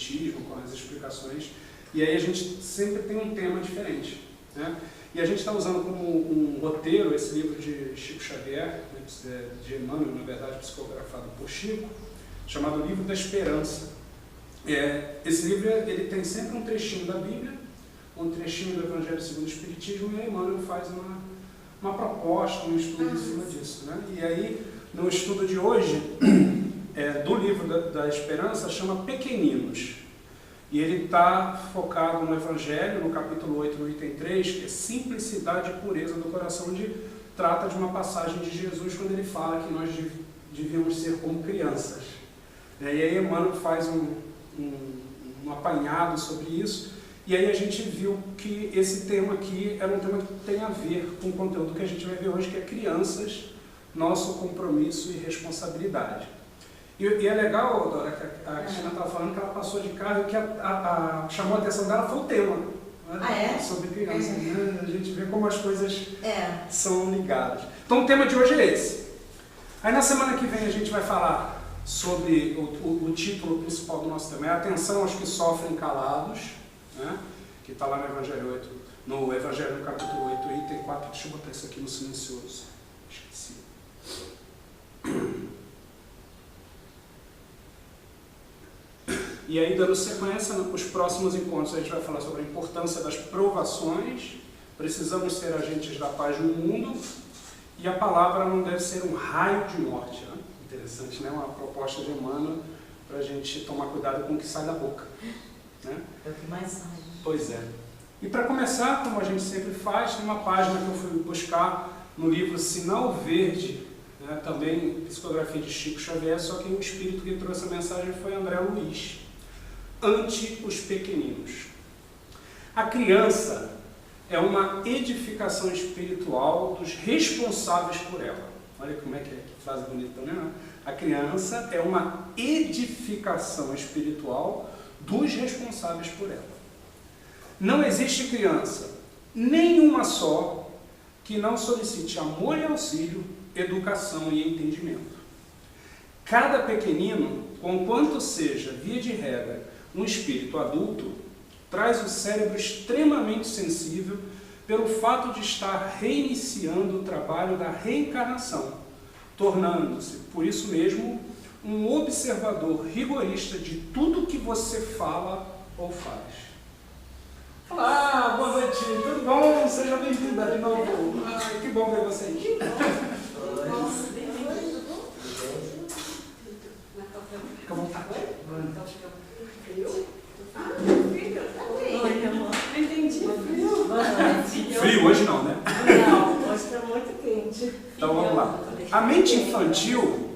espiritismo, com as explicações, e aí a gente sempre tem um tema diferente, né? E a gente está usando como um roteiro esse livro de Chico Xavier, né, de Emmanuel, na verdade, psicografado por Chico, chamado Livro da Esperança. Esse livro ele tem sempre um trechinho da Bíblia, um trechinho do Evangelho segundo o Espiritismo, e Emmanuel faz uma proposta, um estudo em cima disso, né? E aí, no estudo de hoje, do Livro da Esperança, chama Pequeninos. E ele está focado no Evangelho, no capítulo 8, no item 3, que é simplicidade e pureza do coração, onde trata de uma passagem de Jesus, quando ele fala que nós devíamos ser como crianças. E aí Emmanuel faz um apanhado sobre isso, e aí a gente viu que esse tema aqui era um tema que tem a ver com o conteúdo que a gente vai ver hoje, que é crianças, nosso compromisso e responsabilidade. E é legal, Dora, que a Cristina estava falando que ela passou de carro e que chamou a atenção dela foi o tema, né? Sobre crianças. Né? A gente vê como as coisas são ligadas. Então o tema de hoje é esse. Aí na semana que vem a gente vai falar sobre o título principal do nosso tema, é Atenção aos que sofrem calados, né? Que está lá no Evangelho 8, no Evangelho no capítulo 8, item 4. Deixa eu botar isso aqui no silencioso. Esqueci. E aí, dando sequência, nos próximos encontros a gente vai falar sobre a importância das provações, precisamos ser agentes da paz no mundo, e a palavra não deve ser um raio de morte. Né? Interessante, né? Uma proposta de Emmanuel para a gente tomar cuidado com o que sai da boca. Né? É o que mais sai. Pois é. E para começar, como a gente sempre faz, tem uma página que eu fui buscar no livro Sinal Verde, né? Também psicografia de Chico Xavier, só que o espírito que trouxe a mensagem foi André Luiz. Ante os pequeninos. A criança é uma edificação espiritual dos responsáveis por ela. Olha como é que frase bonita, né? A criança é uma edificação espiritual dos responsáveis por ela. Não existe criança, nenhuma só, que não solicite amor e auxílio, educação e entendimento. Cada pequenino, conquanto seja, via de regra, um espírito adulto, traz o cérebro extremamente sensível pelo fato de estar reiniciando o trabalho da reencarnação, tornando-se, por isso mesmo, um observador rigorista de tudo que você fala ou faz. Olá, boa noite, tudo bom? Seja bem-vinda de novo. Ai, que bom ver vocês. Fica à vontade. Oi, amor. Não entendi. Frio hoje não, né? Não, hoje está muito quente. Então vamos lá. A mente infantil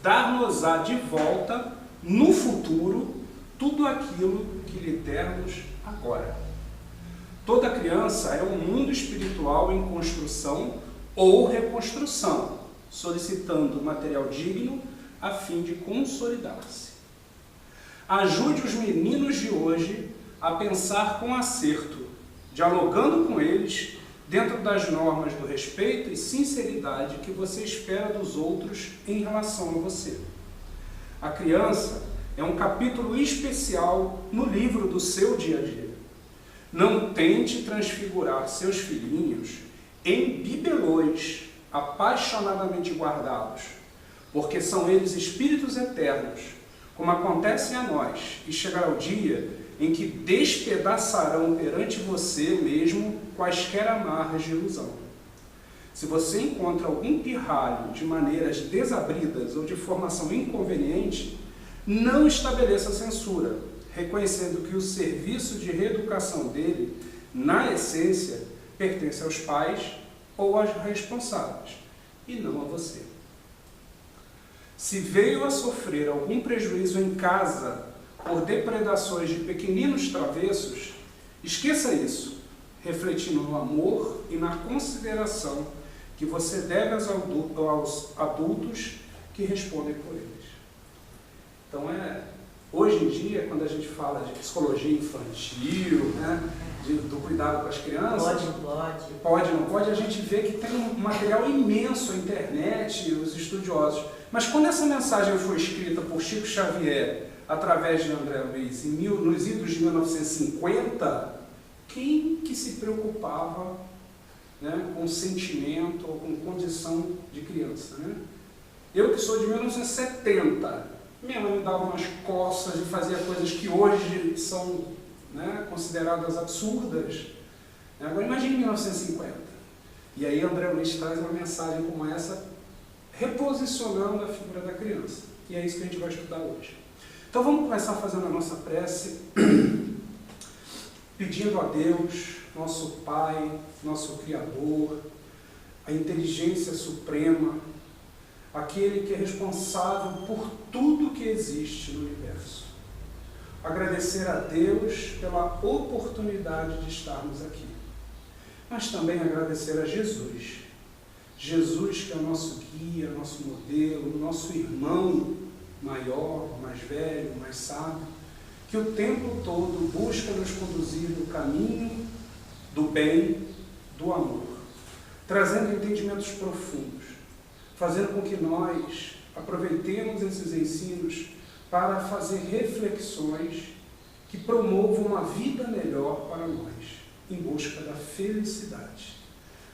dar-nos-á de volta, no futuro, tudo aquilo que lhe dermos agora. Toda criança é um mundo espiritual em construção ou reconstrução, solicitando material digno a fim de consolidar-se. Ajude os meninos de hoje a pensar com acerto, dialogando com eles dentro das normas do respeito e sinceridade que você espera dos outros em relação a você. A criança é um capítulo especial no livro do seu dia a dia. Não tente transfigurar seus filhinhos em bibelôs apaixonadamente guardados, porque são eles espíritos eternos, como acontecem a nós, e chegará o dia em que despedaçarão perante você mesmo quaisquer amarras de ilusão. Se você encontra algum pirralho de maneiras desabridas ou de formação inconveniente, não estabeleça censura, reconhecendo que o serviço de reeducação dele, na essência, pertence aos pais ou aos responsáveis, e não a você. Se veio a sofrer algum prejuízo em casa por depredações de pequeninos travessos, esqueça isso, refletindo no amor e na consideração que você deve aos adultos que respondem por eles. Então, hoje em dia, quando a gente fala de psicologia infantil, né, do cuidado com as crianças, pode, não pode, a gente vê que tem um material imenso, a internet, os estudiosos. Mas quando essa mensagem foi escrita por Chico Xavier, através de André Luiz, nos idos de 1950, quem que se preocupava, né, com sentimento ou com condição de criança, né? Eu que sou de 1970, minha mãe me dava umas coças e fazia coisas que hoje são, né, consideradas absurdas. Agora imagine 1950. E aí André Luiz traz uma mensagem como essa, reposicionando a figura da criança. E é isso que a gente vai estudar hoje. Então vamos começar fazendo a nossa prece, pedindo a Deus, nosso Pai, nosso Criador, a inteligência suprema, aquele que é responsável por tudo que existe no universo. Agradecer a Deus pela oportunidade de estarmos aqui. Mas também agradecer a Jesus. Jesus que é o nosso guia, nosso modelo, nosso irmão maior, mais velho, mais sábio, que o tempo todo busca nos conduzir no caminho do bem, do amor, trazendo entendimentos profundos, fazendo com que nós aproveitemos esses ensinos para fazer reflexões que promovam uma vida melhor para nós, em busca da felicidade.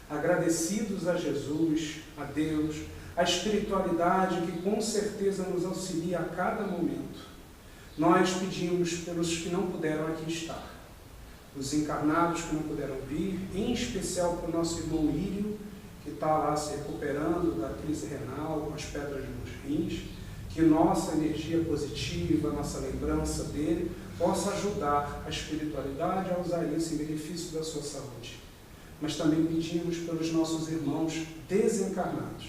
Agradecidos a Jesus, a Deus, a espiritualidade que com certeza nos auxilia a cada momento, nós pedimos pelos que não puderam aqui estar, os encarnados que não puderam vir, em especial para o nosso irmão Írio, que está lá se recuperando da crise renal, com as pedras nos rins, que nossa energia positiva, nossa lembrança dele, possa ajudar a espiritualidade a usar isso em benefício da sua saúde. Mas também pedimos pelos nossos irmãos desencarnados,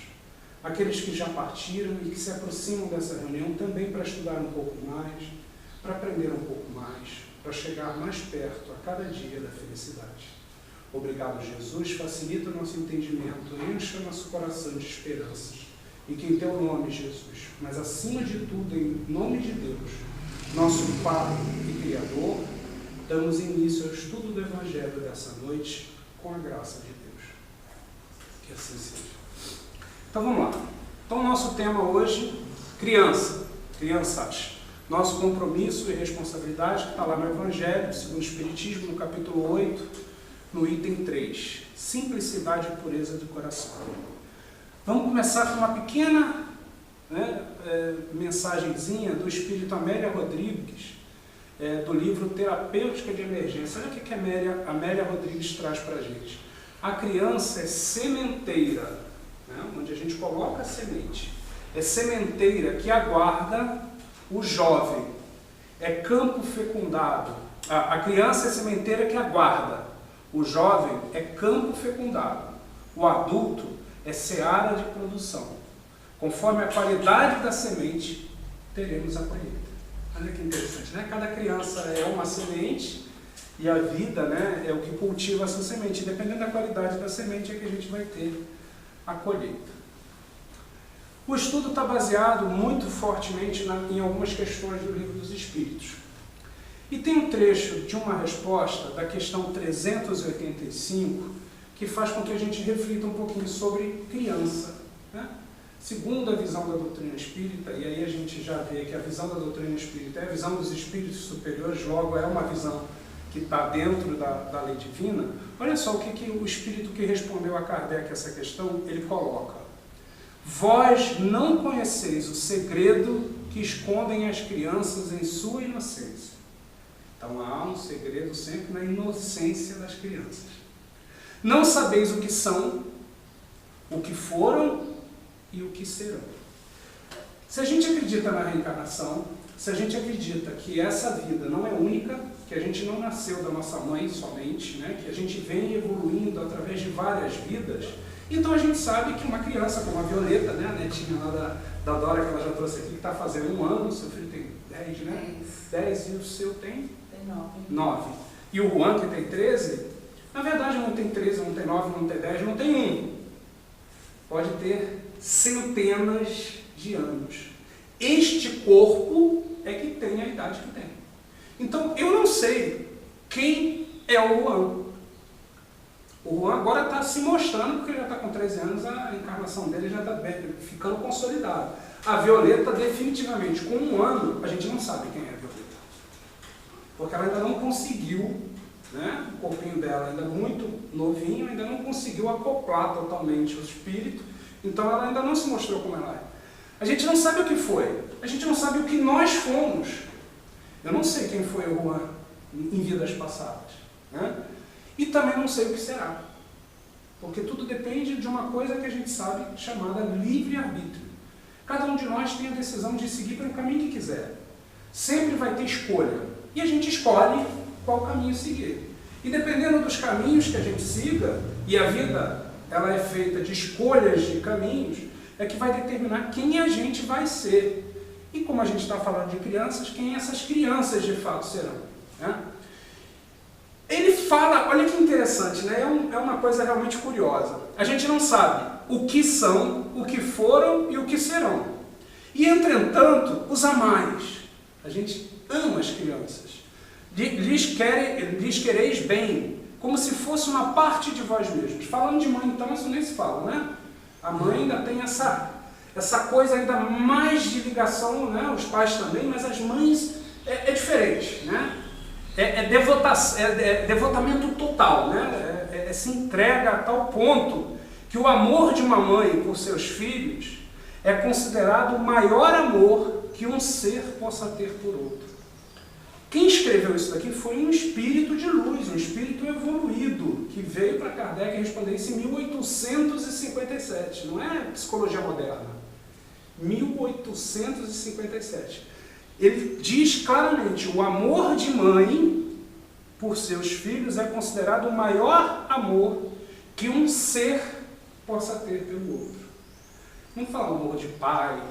aqueles que já partiram e que se aproximam dessa reunião também para estudar um pouco mais, para aprender um pouco mais, para chegar mais perto a cada dia da felicidade. Obrigado, Jesus, facilita o nosso entendimento, encha nosso coração de esperanças, e que em teu nome, Jesus, mas acima de tudo, em nome de Deus, nosso Pai e Criador, damos início ao estudo do Evangelho dessa noite, com a graça de Deus. Que assim seja. Então vamos lá. Então nosso tema hoje, crianças. Nosso compromisso e responsabilidade, que está lá no Evangelho, segundo o Espiritismo, no capítulo 8, no item 3, simplicidade e pureza de coração. Vamos começar com uma pequena, mensagenzinha do Espírito Amélia Rodrigues, do livro Terapêutica de Emergência. Olha o que a Amélia Rodrigues traz para a gente. A criança é sementeira, onde a gente coloca a semente. É sementeira que aguarda o jovem. É campo fecundado. A criança é sementeira que aguarda. O jovem é campo fecundado. O adulto é seara de produção. Conforme a qualidade da semente, teremos a colheita. Olha que interessante, né? Cada criança é uma semente e a vida, né, é o que cultiva essa semente. Dependendo da qualidade da semente é que a gente vai ter a colheita. O estudo está baseado muito fortemente em algumas questões do Livro dos Espíritos. E tem um trecho de uma resposta da questão 385 que faz com que a gente reflita um pouquinho sobre criança, né? Segundo a visão da doutrina espírita, e aí a gente já vê que a visão da doutrina espírita é a visão dos espíritos superiores, logo é uma visão que está dentro da lei divina. Olha só o que o espírito que respondeu a Kardec essa questão, ele coloca: vós não conheceis o segredo que escondem as crianças em sua inocência. Então há um segredo sempre na inocência das crianças. Não sabeis o que são, o que foram e o que serão. Se a gente acredita na reencarnação, se a gente acredita que essa vida não é única, que a gente não nasceu da nossa mãe somente, né, que a gente vem evoluindo através de várias vidas, então a gente sabe que uma criança como a Violeta, né, a netinha lá da Dora, que ela já trouxe aqui, que está fazendo 1 ano, seu filho tem 10, né? 10 e o seu tem? Tem 9. 9. E o Juan, que tem 13, na verdade não tem 13, não tem 9, não tem 10, não tem 1. Pode ter centenas de anos. Este corpo é que tem a idade que tem. Então, eu não sei quem é o Juan. O Juan agora está se mostrando, porque ele já está com 13 anos, a encarnação dele já está ficando consolidada. A Violeta, definitivamente, com 1 ano, a gente não sabe quem é a Violeta. Porque ela ainda não conseguiu, né, o corpinho dela ainda muito novinho, ainda não conseguiu acoplar totalmente o espírito, então ela ainda não se mostrou como ela é. A gente não sabe o que foi, a gente não sabe o que nós fomos. Eu não sei quem foi o Juan em vidas passadas, né? E também não sei o que será. Porque tudo depende de uma coisa que a gente sabe, chamada livre-arbítrio. Cada um de nós tem a decisão de seguir para o caminho que quiser. Sempre vai ter escolha. E a gente escolhe qual caminho seguir. E dependendo dos caminhos que a gente siga, e a vida ela é feita de escolhas de caminhos, é que vai determinar quem a gente vai ser. E como a gente está falando de crianças, quem essas crianças de fato serão, né? Ele fala, olha que interessante, né? É uma coisa realmente curiosa. A gente não sabe o que são, o que foram e o que serão. E, entretanto, os amais. A gente ama as crianças. Lhes quereis bem, como se fosse uma parte de vós mesmos. Falando de mãe, então, isso nem se fala, né? A mãe ainda tem essa coisa ainda mais de ligação, né? Os pais também, mas as mães é diferente, né? É devotamento total, né? Se entrega a tal ponto que o amor de uma mãe por seus filhos é considerado o maior amor que um ser possa ter por outro. Quem escreveu isso daqui foi um espírito de luz, um espírito evoluído, que veio para Kardec responder isso em 1857, não é psicologia moderna, 1857. Ele diz claramente, o amor de mãe por seus filhos é considerado o maior amor que um ser possa ter pelo outro. Não fala amor de pai,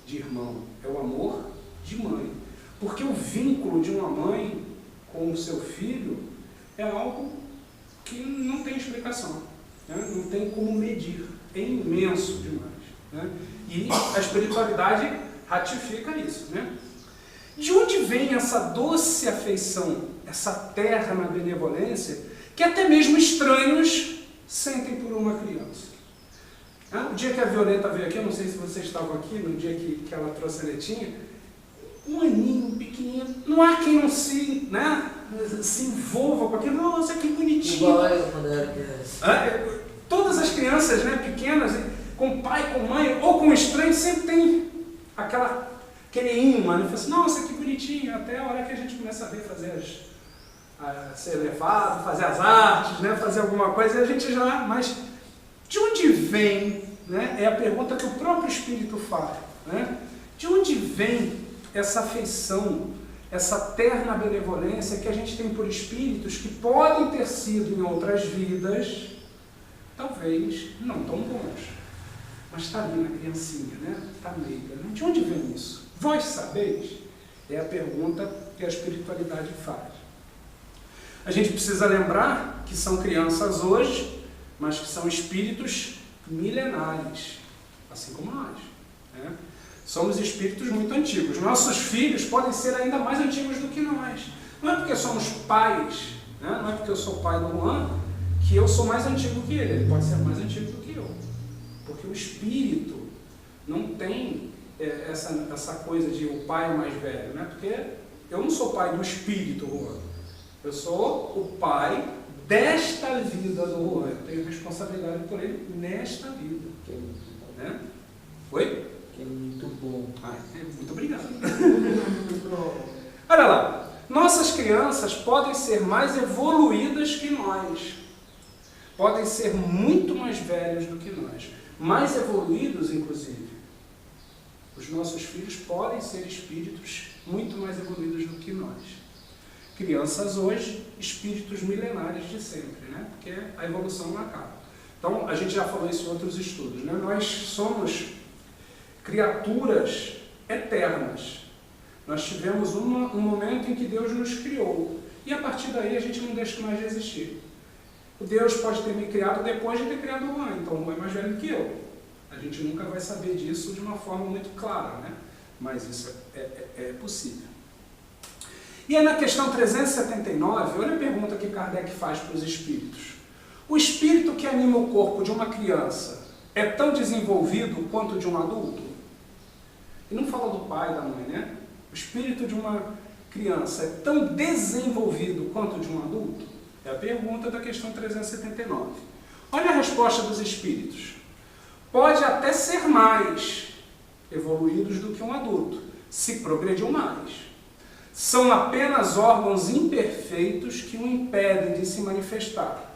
de irmão, é o amor de mãe. Porque o vínculo de uma mãe com o seu filho é algo que não tem explicação, né? Não tem como medir, é imenso demais, né? E a espiritualidade ratifica isso, né? De onde vem essa doce afeição, essa terna benevolência, que até mesmo estranhos sentem por uma criança? O dia que a Violeta veio aqui, eu não sei se vocês estavam aqui, no dia que ela trouxe a Netinha, um aninho, pequenininho, não há quem não se envolva com aquilo. Nossa, que bonitinho. Igual eu quando eu era criança. Todas as crianças, né, pequenas, com pai, com mãe, ou com estranho, sempre tem aquele imã, né? Fala assim, nossa, que bonitinho, até a hora que a gente começa a ver ser levado, fazer as artes, né, fazer alguma coisa, e a gente já, mas de onde vem, né, é a pergunta que o próprio Espírito faz, né? De onde vem essa afeição, essa terna benevolência que a gente tem por espíritos que podem ter sido em outras vidas, talvez não tão bons, mas está ali na criancinha, né? Está meiga, né? De onde vem isso? Vós sabeis? É a pergunta que a espiritualidade faz. A gente precisa lembrar que são crianças hoje, mas que são espíritos milenares, assim como nós, né? Somos espíritos muito antigos. Nossos filhos podem ser ainda mais antigos do que nós. Não é porque somos pais, né? Não é porque eu sou pai do Juan, que eu sou mais antigo que ele. Ele pode ser mais antigo do que eu. Porque o espírito não tem essa coisa de o pai mais velho, né? Porque eu não sou pai do espírito, Juan. Eu sou o pai desta vida do Juan. Eu tenho responsabilidade por ele nesta vida. Né? Oi? Que é muito bom. Muito obrigado. Olha lá, nossas crianças podem ser mais evoluídas que nós, podem ser muito mais velhos do que nós, mais evoluídos inclusive. Os nossos filhos podem ser espíritos muito mais evoluídos do que nós. Crianças hoje, espíritos milenares de sempre, né? Porque a evolução não acaba. Então, a gente já falou isso em outros estudos, né? Nós somos criaturas eternas. Nós tivemos um momento em que Deus nos criou. E a partir daí a gente não deixa mais de existir. O Deus pode ter me criado depois de ter criado o Juan. Então o Juan é mais velho que eu. A gente nunca vai saber disso de uma forma muito clara, né? Mas isso é possível. E aí na questão 379, olha a pergunta que Kardec faz para os espíritos. O espírito que anima o corpo de uma criança é tão desenvolvido quanto de um adulto? E não fala do pai e da mãe, né? O espírito de uma criança é tão desenvolvido quanto de um adulto? É a pergunta da questão 379. Olha a resposta dos espíritos. Pode até ser mais evoluídos do que um adulto, se progrediu mais. São apenas órgãos imperfeitos que o impedem de se manifestar.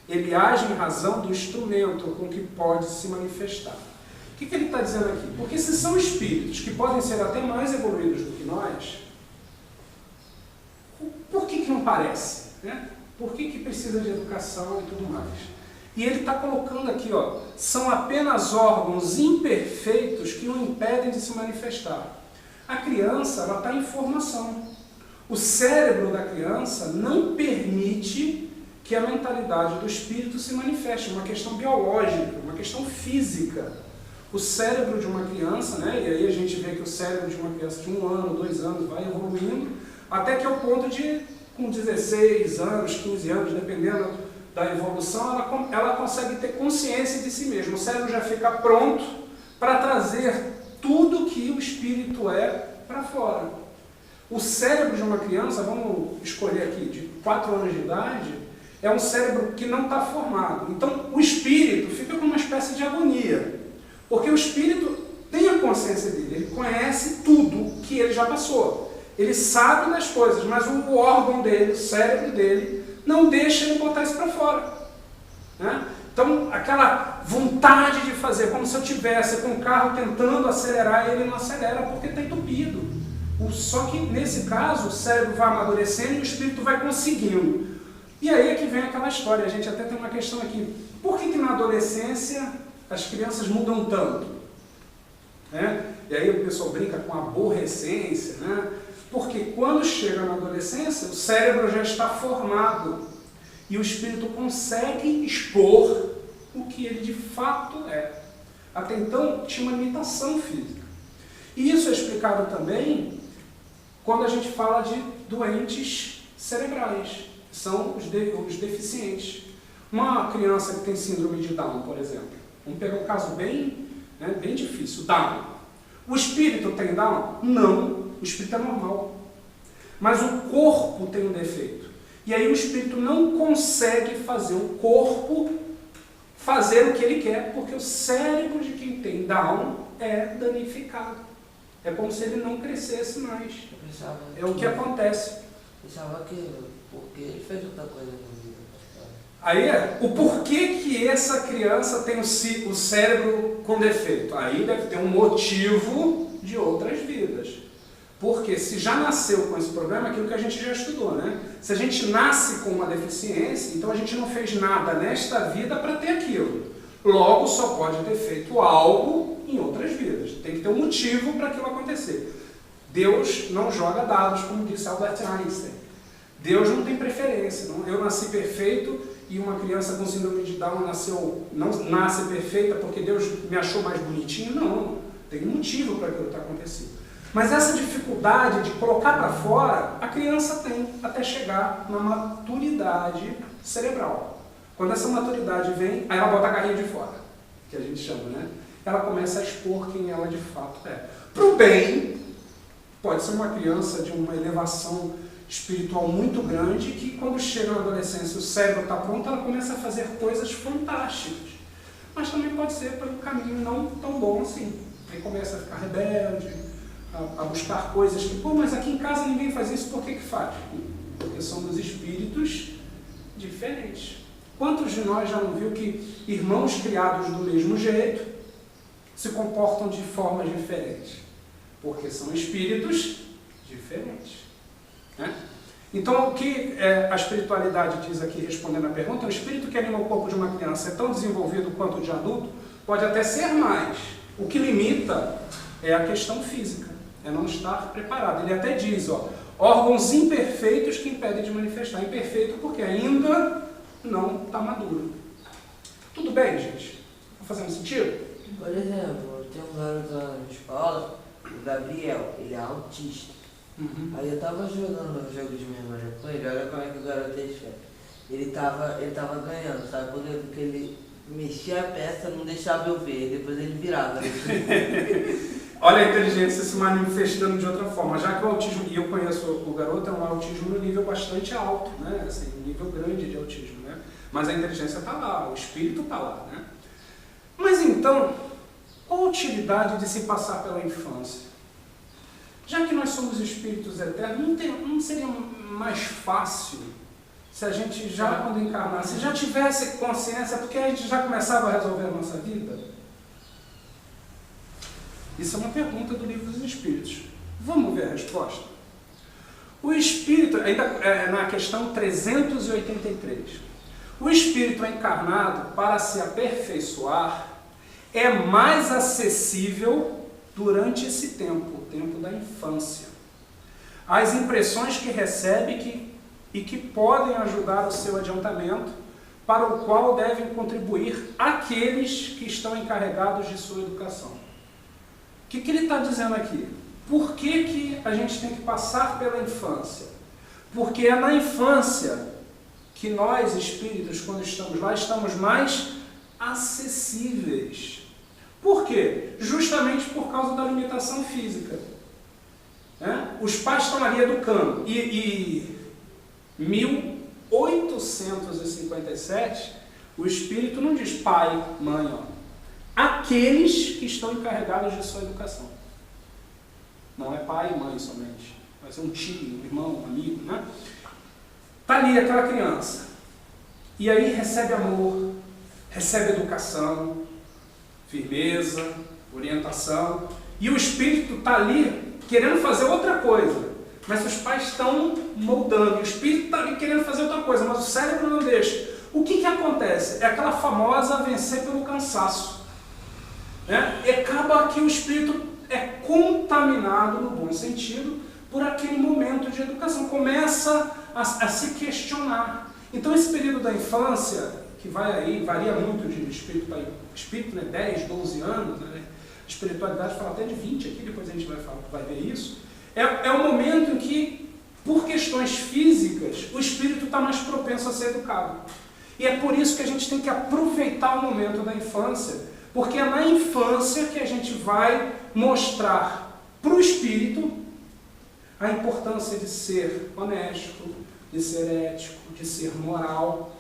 Ele age em razão do instrumento com que pode se manifestar. O que ele está dizendo aqui? Porque se são espíritos que podem ser até mais evoluídos do que nós, por que não parece? Né? Por que precisa de educação e tudo mais? E ele está colocando aqui, ó, são apenas órgãos imperfeitos que o impedem de se manifestar. A criança, ela está em formação. O cérebro da criança não permite que a mentalidade do espírito se manifeste, uma questão biológica, uma questão física. O cérebro de uma criança, né, e aí a gente vê que o cérebro de uma criança de 1 ano, 2 anos, vai evoluindo, até que ao ponto de, com 16 anos, 15 anos, dependendo da evolução, ela consegue ter consciência de si mesma. O cérebro já fica pronto para trazer tudo que o espírito é para fora. O cérebro de uma criança, vamos escolher aqui, de 4 anos de idade, é um cérebro que não está formado. Então, o espírito fica com uma espécie de agonia, porque o espírito tem a consciência dele, ele conhece tudo que ele já passou. Ele sabe das coisas, mas o órgão dele, o cérebro dele, não deixa ele botar isso para fora. Né? Então, aquela vontade de fazer, como se eu tivesse com o carro tentando acelerar, ele não acelera porque está entupido. Só que, nesse caso, o cérebro vai amadurecendo e o espírito vai conseguindo. E aí é que vem aquela história, a gente até tem uma questão aqui. Por que na adolescência as crianças mudam tanto? Né? E aí o pessoal brinca com aborrecência, né? Porque quando chega na adolescência, o cérebro já está formado e o espírito consegue expor o que ele de fato é. Até então tinha uma limitação física. E isso é explicado também quando a gente fala de doentes cerebrais, que são os deficientes. Uma criança que tem síndrome de Down, por exemplo, vamos pegar um caso bem difícil, Down. O espírito tem Down? Não. O espírito é normal, mas o corpo tem um defeito. E aí o espírito não consegue fazer o corpo fazer o que ele quer, porque o cérebro de quem tem Down é danificado. É como se ele não crescesse mais. É o que acontece. Eu pensava que porque ele fez outra coisa na vida. Aí o porquê que essa criança tem o cérebro com defeito? Aí deve ter um motivo de outras vidas. Porque se já nasceu com esse problema, é aquilo que a gente já estudou, né? Se a gente nasce com uma deficiência, então a gente não fez nada nesta vida para ter aquilo. Logo, só pode ter feito algo em outras vidas. Tem que ter um motivo para aquilo acontecer. Deus não joga dados, como disse Albert Einstein. Deus não tem preferência. Não? Eu nasci perfeito e uma criança com síndrome de Down não nasce perfeita porque Deus me achou mais bonitinho. Não, tem um motivo para aquilo que está acontecendo. Mas essa dificuldade de colocar para fora, a criança tem até chegar na maturidade cerebral. Quando essa maturidade vem, aí ela bota a carrinha de fora, que a gente chama, né? Ela começa a expor quem ela de fato é. Para o bem, pode ser uma criança de uma elevação espiritual muito grande, que quando chega na adolescência, o cérebro está pronto, ela começa a fazer coisas fantásticas. Mas também pode ser pelo caminho não tão bom assim. Aí começa a ficar rebelde, a buscar coisas que, mas aqui em casa ninguém faz isso, por que faz? Porque somos espíritos diferentes. Quantos de nós já não viu que irmãos criados do mesmo jeito se comportam de formas diferentes? Porque são espíritos diferentes. Né? Então, o que a espiritualidade diz aqui, respondendo à pergunta, o espírito que anima o corpo de uma criança é tão desenvolvido quanto o de adulto? Pode até ser mais. O que limita é a questão física. É não estar preparado. Ele até diz, órgãos imperfeitos que impedem de manifestar. Imperfeito porque ainda não está maduro. Tudo bem, gente? Está fazendo sentido? Por exemplo, tem um garoto lá na escola, o Gabriel, ele é autista. Aí eu tava jogando um jogo de memória com ele, olha como é que o garoto é esperto. ele tava ganhando, sabe? Porque ele mexia a peça, não deixava eu ver, depois ele virava. Olha a inteligência se manifestando de outra forma, já que o autismo, e eu conheço o garoto, é um autismo no nível bastante alto, né? Assim, um nível grande de autismo, né? Mas a inteligência está lá, o espírito está lá, né? Mas então, qual a utilidade de se passar pela infância? Já que nós somos espíritos eternos, não seria mais fácil se a gente já, quando encarnasse, já tivesse consciência, porque a gente já começava a resolver a nossa vida? Isso é uma pergunta do Livro dos Espíritos. Vamos ver a resposta? O espírito, ainda na questão 383, o espírito encarnado, para se aperfeiçoar, é mais acessível durante esse tempo, o tempo da infância. As impressões que recebe e que podem ajudar o seu adiantamento, para o qual devem contribuir aqueles que estão encarregados de sua educação. O que ele está dizendo aqui? Por que a gente tem que passar pela infância? Porque é na infância que nós, espíritos, quando estamos lá, estamos mais acessíveis. Por quê? Justamente por causa da limitação física. Né? Os pais estão ali educando. E 1857, o espírito não diz pai, mãe, ó. Aqueles que estão encarregados de sua educação. Não é pai e mãe somente. Vai ser um tio, um irmão, um amigo, né? Está ali aquela criança. E aí recebe amor, recebe educação, firmeza, orientação. E o espírito está ali querendo fazer outra coisa. Mas os pais estão moldando. E o espírito está ali querendo fazer outra coisa, mas o cérebro não deixa. O que acontece? É aquela famosa vencer pelo cansaço. Né? E acaba que o espírito é contaminado, no bom sentido, por aquele momento de educação. Começa a se questionar. Então esse período da infância, que vai aí, varia muito de espírito para espírito, né? 10, 12 anos, né? A espiritualidade fala até de 20 aqui, depois a gente vai ver isso. É um momento em que, por questões físicas, o espírito está mais propenso a ser educado. E é por isso que a gente tem que aproveitar o momento da infância, porque é na infância que a gente vai mostrar para o espírito a importância de ser honesto, de ser ético, de ser moral.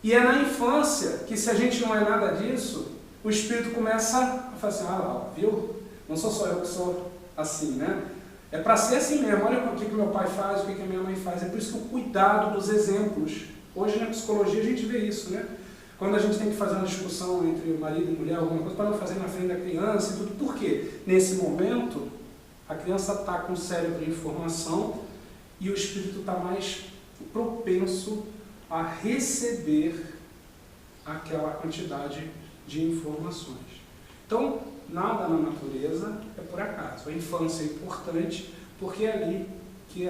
E é na infância que, se a gente não é nada disso, o espírito começa a falar assim, viu? Não sou só eu que sou assim, né? É para ser assim mesmo. Olha o que meu pai faz, o que a minha mãe faz. É por isso que o cuidado dos exemplos. Hoje na psicologia a gente vê isso, né? Quando a gente tem que fazer uma discussão entre marido e mulher, alguma coisa, para não fazer na frente da criança e tudo. Por quê? Nesse momento, a criança está com o cérebro em formação e o espírito está mais propenso a receber aquela quantidade de informações. Então, nada na natureza é por acaso. A infância é importante porque é ali que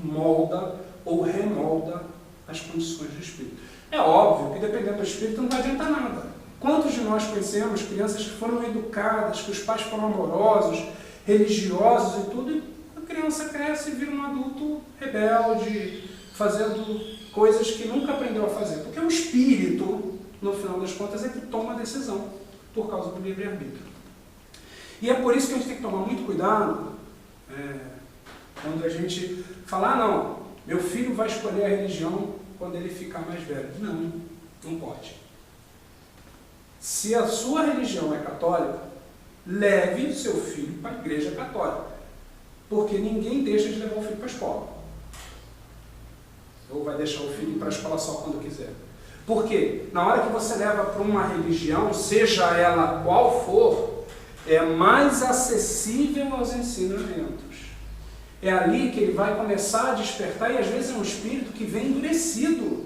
molda ou remolda as condições do espírito. É óbvio que, dependendo do espírito, não vai adiantar nada. Quantos de nós conhecemos crianças que foram educadas, que os pais foram amorosos, religiosos e tudo, e a criança cresce e vira um adulto rebelde, fazendo coisas que nunca aprendeu a fazer. Porque o espírito, no final das contas, é que toma a decisão, por causa do livre-arbítrio. E é por isso que a gente tem que tomar muito cuidado quando a gente fala, não, meu filho vai escolher a religião quando ele ficar mais velho. Não, não pode. Se a sua religião é católica, leve seu filho para a igreja católica. Porque ninguém deixa de levar o filho para a escola. Ou vai deixar o filho ir para a escola só quando quiser. Porque na hora que você leva para uma religião, seja ela qual for, é mais acessível aos ensinamentos. É ali que ele vai começar a despertar, e às vezes é um espírito que vem endurecido,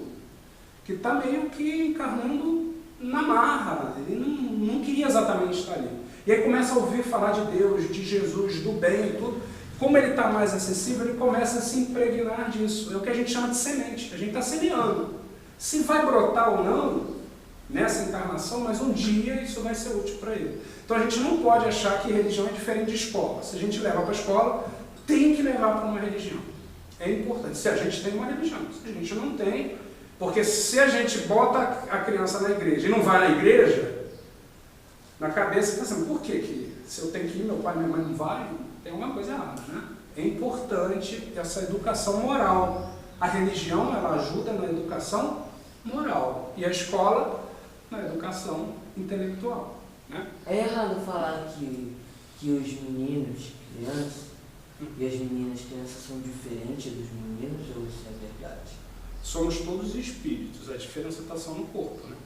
que está meio que encarnando na marra, ele não queria exatamente estar ali. E aí começa a ouvir falar de Deus, de Jesus, do bem e tudo. Como ele está mais acessível, ele começa a se impregnar disso. É o que a gente chama de semente, a gente está semeando. Se vai brotar ou não nessa encarnação, mas um dia isso vai ser útil para ele. Então a gente não pode achar que religião é diferente de escola. Se a gente leva para a escola, tem que levar para uma religião. É importante. Se a gente tem uma religião. Se a gente não tem, Porque se a gente bota a criança na igreja e não vai na igreja, na cabeça está assim, por que se eu tenho que ir, meu pai e minha mãe não vai? Tem alguma coisa errada, né? É importante essa educação moral. A religião, ela ajuda na educação moral. E a escola, na educação intelectual. Né? É errado falar que os meninos, crianças, e as meninas, crianças são diferentes dos meninos, ou isso é verdade? Somos todos espíritos, a diferença está só no corpo. Né?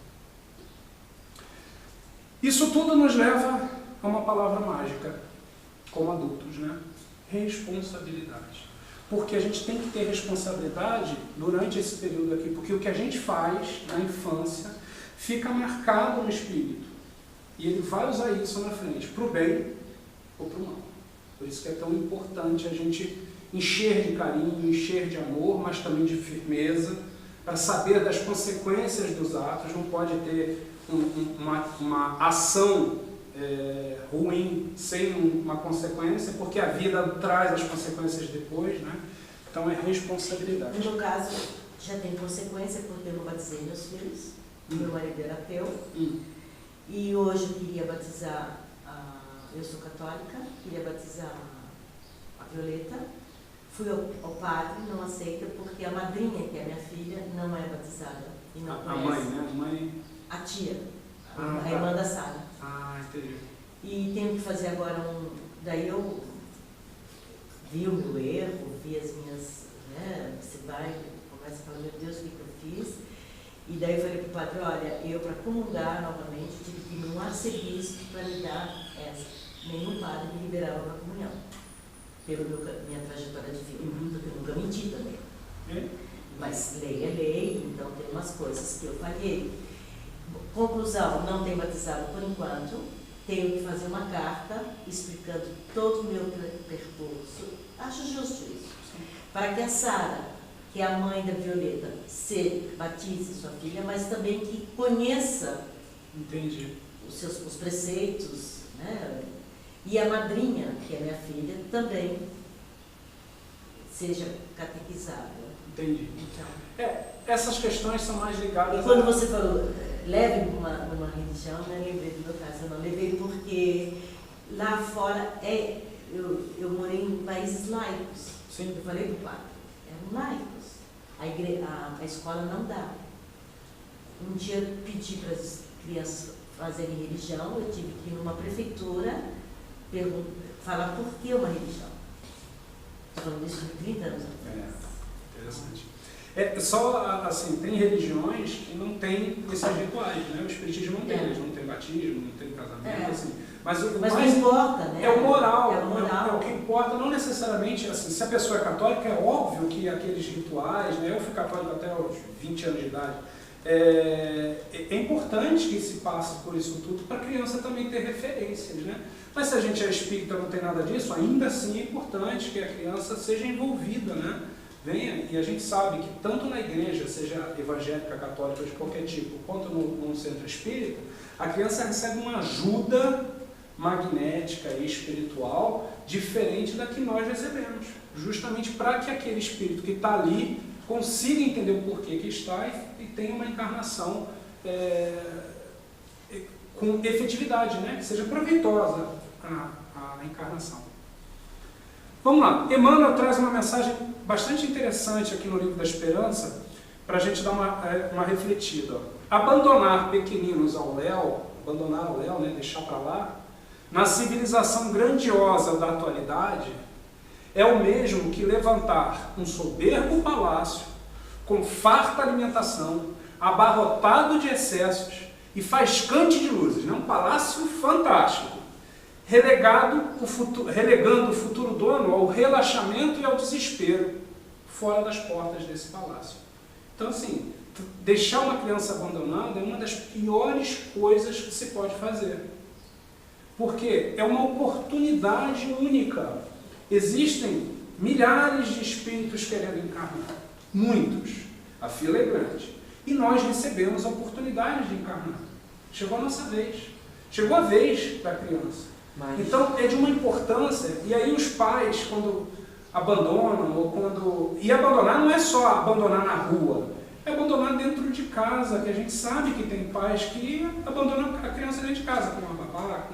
Isso tudo nos leva a uma palavra mágica, como adultos, né? Responsabilidade. Porque a gente tem que ter responsabilidade durante esse período aqui, porque o que a gente faz na infância fica marcado no espírito. E ele vai usar isso na frente, para o bem ou para o mal. Por isso que é tão importante a gente encher de carinho, encher de amor, mas também de firmeza, para saber das consequências dos atos. Não pode ter uma ação ruim sem uma consequência, porque a vida traz as consequências depois, né? Então é responsabilidade. No meu caso, já tem consequência, porque eu não batizei meus filhos, meu marido era ateu, e hoje eu queria batizar, eu sou católica, queria batizar a Violeta, fui ao padre, não aceita, porque a madrinha, que é minha filha, não é batizada, e não conhece. A mãe, né? A mãe... A tia, a irmã da Sara. Ah, entendi. E tenho que fazer agora daí eu vi o meu erro, vi as minhas, né, você vai, começa a falar, meu Deus, o que eu fiz? E daí eu falei para o padre, olha, eu para comungar novamente tive que ir num arcebispo para me dar essa. Nenhum padre me liberava para comunhão, pela minha trajetória de vida, porque eu nunca menti também. Mas lei é lei, então tem umas coisas que eu falhei. Conclusão, não tenho batizado por enquanto, tenho que fazer uma carta explicando todo o meu percurso, acho justo isso, para que a Sara, que é a mãe da Violeta, se batize sua filha, mas também que conheça os preceitos, né? E a madrinha, que é minha filha, também seja catequizada. Entendi. Então, essas questões são mais ligadas quando você falou, leve numa religião, eu lembrei do meu caso, eu não levei porque lá fora eu morei em países laicos. Sim. Eu falei para o padre, eram laicos. A escola não dá. Um dia eu pedi para as crianças fazerem religião, eu tive que ir numa prefeitura falar por que uma religião. Estou falando isso de 30 anos atrás. Interessante. Só assim, tem religiões que não tem esses rituais, né? O espiritismo não tem, eles não tem batismo, não tem casamento, assim. Mas o mais importa, né? É o moral, é o que importa, não necessariamente, assim, se a pessoa é católica, é óbvio que aqueles rituais, né? Eu fui católico até os 20 anos de idade, é importante que se passe por isso tudo para a criança também ter referências, né? Mas se a gente é espírita, não tem nada disso, ainda assim é importante que a criança seja envolvida, né? Venha, e a gente sabe que tanto na igreja, seja evangélica, católica ou de qualquer tipo, quanto no centro espírita, a criança recebe uma ajuda magnética e espiritual diferente da que nós recebemos, justamente para que aquele espírito que está ali consiga entender o porquê que está e tenha uma encarnação com efetividade, né? Que seja proveitosa a encarnação. Vamos lá, Emmanuel traz uma mensagem bastante interessante aqui no Livro da Esperança, para a gente dar uma refletida. Abandonar pequeninos ao léu, né, deixar para lá, na civilização grandiosa da atualidade, é o mesmo que levantar um soberbo palácio, com farta alimentação, abarrotado de excessos e faiscante de luzes, né? Um palácio fantástico, relegando o futuro dono ao relaxamento e ao desespero, fora das portas desse palácio. Então, assim, deixar uma criança abandonada é uma das piores coisas que se pode fazer. Porque é uma oportunidade única. Existem milhares de espíritos querendo encarnar. Muitos. A fila é grande. E nós recebemos a oportunidade de encarnar. Chegou a nossa vez. Chegou a vez da criança. Então, é de uma importância. E aí os pais, quando abandonam, ou quando... E abandonar não é só abandonar na rua. é abandonar dentro de casa, que a gente sabe que tem pais que abandonam a criança dentro de casa, com uma babá,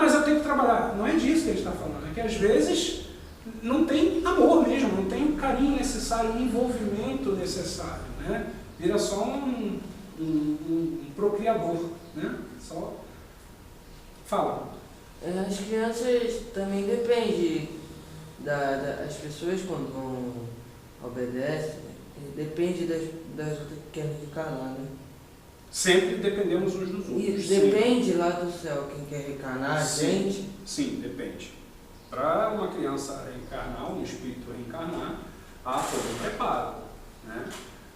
mas eu tenho que trabalhar. Não é disso que ele está falando, é que às vezes não tem amor mesmo, não tem o carinho necessário, o envolvimento necessário, né? Vira só um procriador, né? Só fala. As crianças também dependem as pessoas quando obedecem, depende das outras que querem reencarnar, né? Sempre dependemos uns dos outros. E depende lá do céu quem quer reencarnar, gente? Sim, depende. Para uma criança reencarnar, um espírito reencarnar, há todo um preparo, né?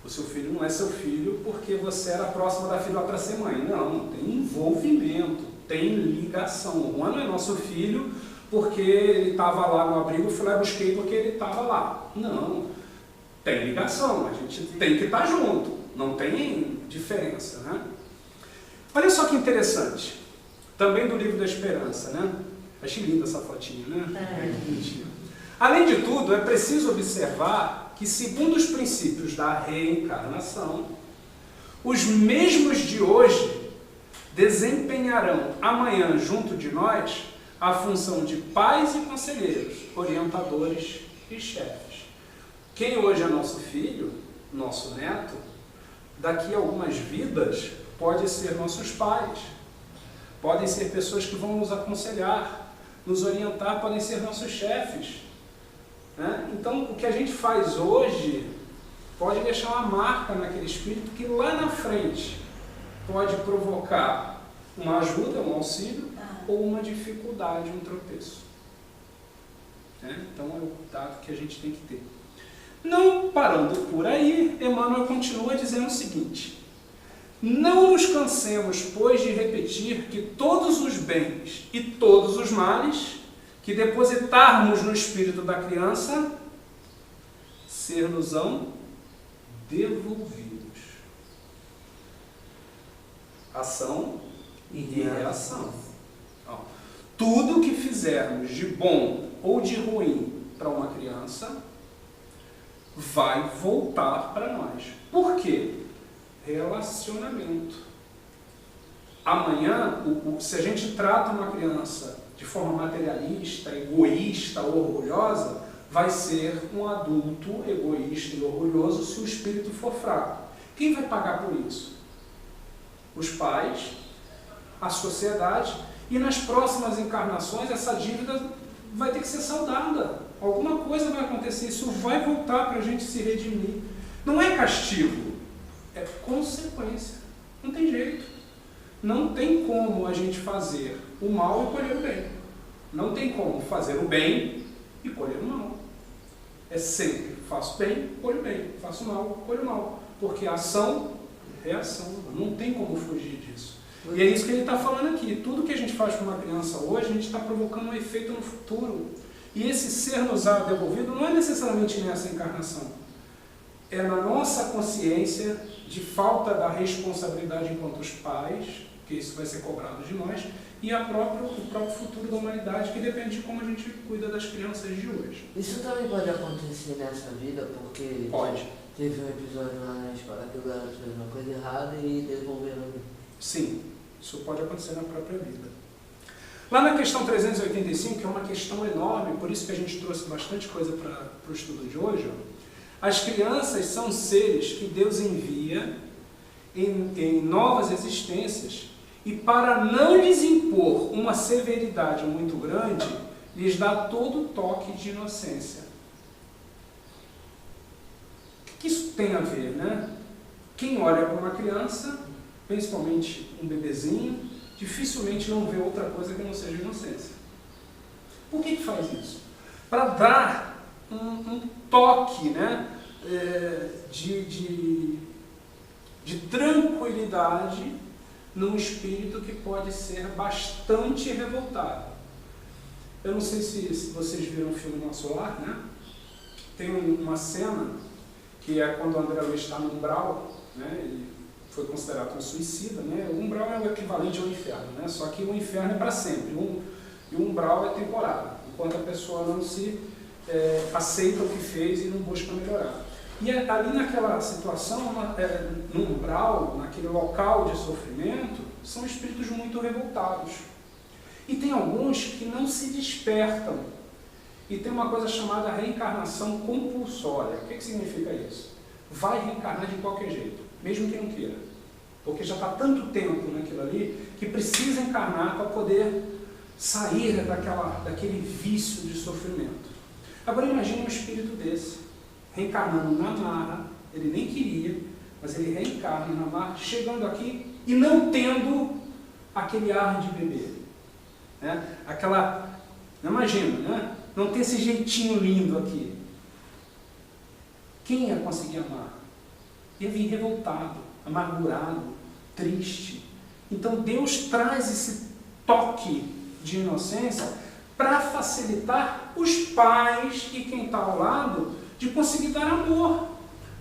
O seu filho não é seu filho porque você era próximo da filha para ser mãe. Não, tem envolvimento, tem ligação. O Juan não é nosso filho porque ele estava lá no abrigo, eu fui lá e busquei porque ele estava lá. Não, tem ligação, a gente tem que estar junto, não tem diferença, né? Olha só que interessante, também do Livro da Esperança, né? Achei linda essa fotinha, né? Que bonitinho. Além de tudo, é preciso observar que, segundo os princípios da reencarnação, os mesmos de hoje desempenharão amanhã junto de nós a função de pais e conselheiros, orientadores e chefes. Quem hoje é nosso filho, nosso neto, daqui a algumas vidas pode ser nossos pais, podem ser pessoas que vão nos aconselhar, nos orientar, podem ser nossos chefes, né? Então, o que a gente faz hoje pode deixar uma marca naquele espírito que lá na frente pode provocar uma ajuda, um auxílio, ou uma dificuldade, um tropeço. Né? Então, é o cuidado que a gente tem que ter. Não parando por aí, Emmanuel continua dizendo o seguinte: não nos cansemos, pois, de repetir que todos os bens e todos os males que depositarmos no espírito da criança ser-nos-ão devolvidos. Ação e reação. Tudo que fizermos de bom ou de ruim para uma criança vai voltar para nós. Por quê? Relacionamento. Amanhã, se a gente trata uma criança de forma materialista, egoísta ou orgulhosa, vai ser um adulto egoísta e orgulhoso se o espírito for fraco. Quem vai pagar por isso? Os pais, a sociedade, e nas próximas encarnações essa dívida vai ter que ser saldada. Alguma coisa vai acontecer, isso vai voltar para a gente se redimir. Não é castigo, é consequência. Não tem jeito. Não tem como a gente fazer o mal e colher o bem. Não tem como fazer o bem e colher o mal. É sempre, faço bem, colho bem, faço mal, colho mal. Porque ação, reação, não tem como fugir disso. E é isso que ele está falando aqui. Tudo que a gente faz com uma criança hoje, a gente está provocando um efeito no futuro. E esse ser-nos-á devolvido não é necessariamente nessa encarnação. É na nossa consciência de falta da responsabilidade enquanto os pais, que isso vai ser cobrado de nós, e o próprio futuro da humanidade, que depende de como a gente cuida das crianças de hoje. Isso também pode acontecer nessa vida, porque pode. Teve um episódio lá na escola que o garoto fez uma coisa errada e devolveram. Sim, isso pode acontecer na própria vida. Lá na questão 385, que é uma questão enorme, por isso que a gente trouxe bastante coisa para o estudo de hoje, as crianças são seres que Deus envia em novas existências e, para não lhes impor uma severidade muito grande, lhes dá todo o toque de inocência. O que isso tem a ver, né? Quem olha para uma criança, principalmente um bebezinho, dificilmente não vê outra coisa que não seja inocência. Por que faz isso? Para dar um toque, né, de tranquilidade num espírito que pode ser bastante revoltado. Eu não sei se vocês viram o filme Nosso Lar, né? Tem uma cena que é quando o André Luiz está no umbral, né? Ele foi considerado um suicida, né? O umbral é o equivalente ao inferno, né? Só que o inferno é para sempre, e o umbral é temporário, enquanto a pessoa não se aceita o que fez e não busca melhorar. E ali naquela situação, no umbral, naquele local de sofrimento, são espíritos muito revoltados. E tem alguns que não se despertam. E tem uma coisa chamada reencarnação compulsória. O que significa isso? Vai reencarnar de qualquer jeito, mesmo que não queira. Porque já está tanto tempo naquilo ali que precisa encarnar para poder sair daquele vício de sofrimento. Agora imagine um espírito desse, reencarnando na marra, ele nem queria, mas ele reencarna na marra, chegando aqui e não tendo aquele ar de bebê. Né? Imagina, né? Não ter esse jeitinho lindo aqui. Quem ia conseguir amar? Ia vir revoltado, amargurado, triste. Então Deus traz esse toque de inocência para facilitar os pais e quem está ao lado de conseguir dar amor.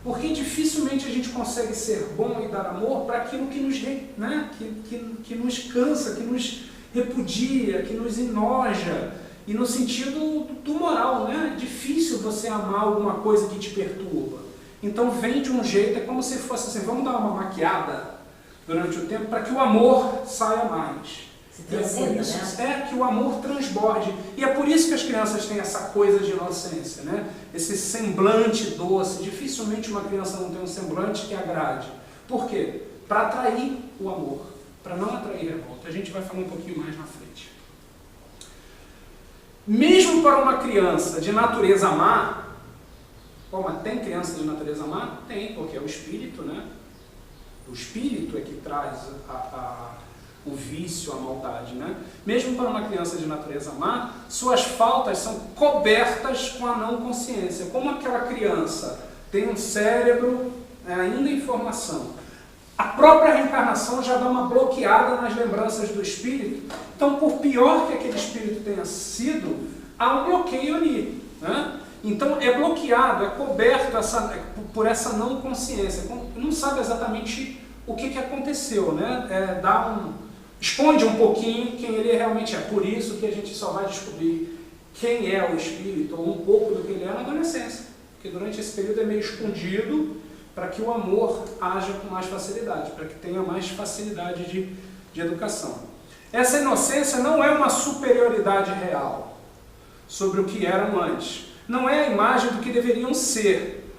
Porque dificilmente a gente consegue ser bom e dar amor para aquilo que nos, né, que nos cansa, que nos repudia, que nos enoja. E no sentido do moral, né? É difícil você amar alguma coisa que te perturba. Então vem de um jeito, é como se fosse assim, vamos dar uma maquiada durante o tempo para que o amor saia mais. Se transcenda, né? É que o amor transborde. E é por isso que as crianças têm essa coisa de inocência, né? Esse semblante doce. Dificilmente uma criança não tem um semblante que agrade. Por quê? Para atrair o amor, para não atrair revolta. A gente vai falar um pouquinho mais na frente. Mesmo para uma criança de natureza má, mas tem criança de natureza má? Tem, porque é o espírito, né? O espírito é que traz o vício, a maldade, né? Mesmo para uma criança de natureza má, suas faltas são cobertas com a não consciência. Como aquela criança tem um cérebro ainda em formação, a própria reencarnação já dá uma bloqueada nas lembranças do espírito. Então, por pior que aquele espírito tenha sido, há um bloqueio ali, né? Então, é bloqueado, é coberto por essa não consciência. Não sabe exatamente o que aconteceu, né? Esconde um pouquinho quem ele realmente é. Por isso que a gente só vai descobrir quem é o espírito, ou um pouco do que ele é na adolescência. Porque durante esse período é meio escondido, para que o amor haja com mais facilidade, para que tenha mais facilidade de educação. Essa inocência não é uma superioridade real sobre o que eram antes. Não é a imagem do que deveriam ser.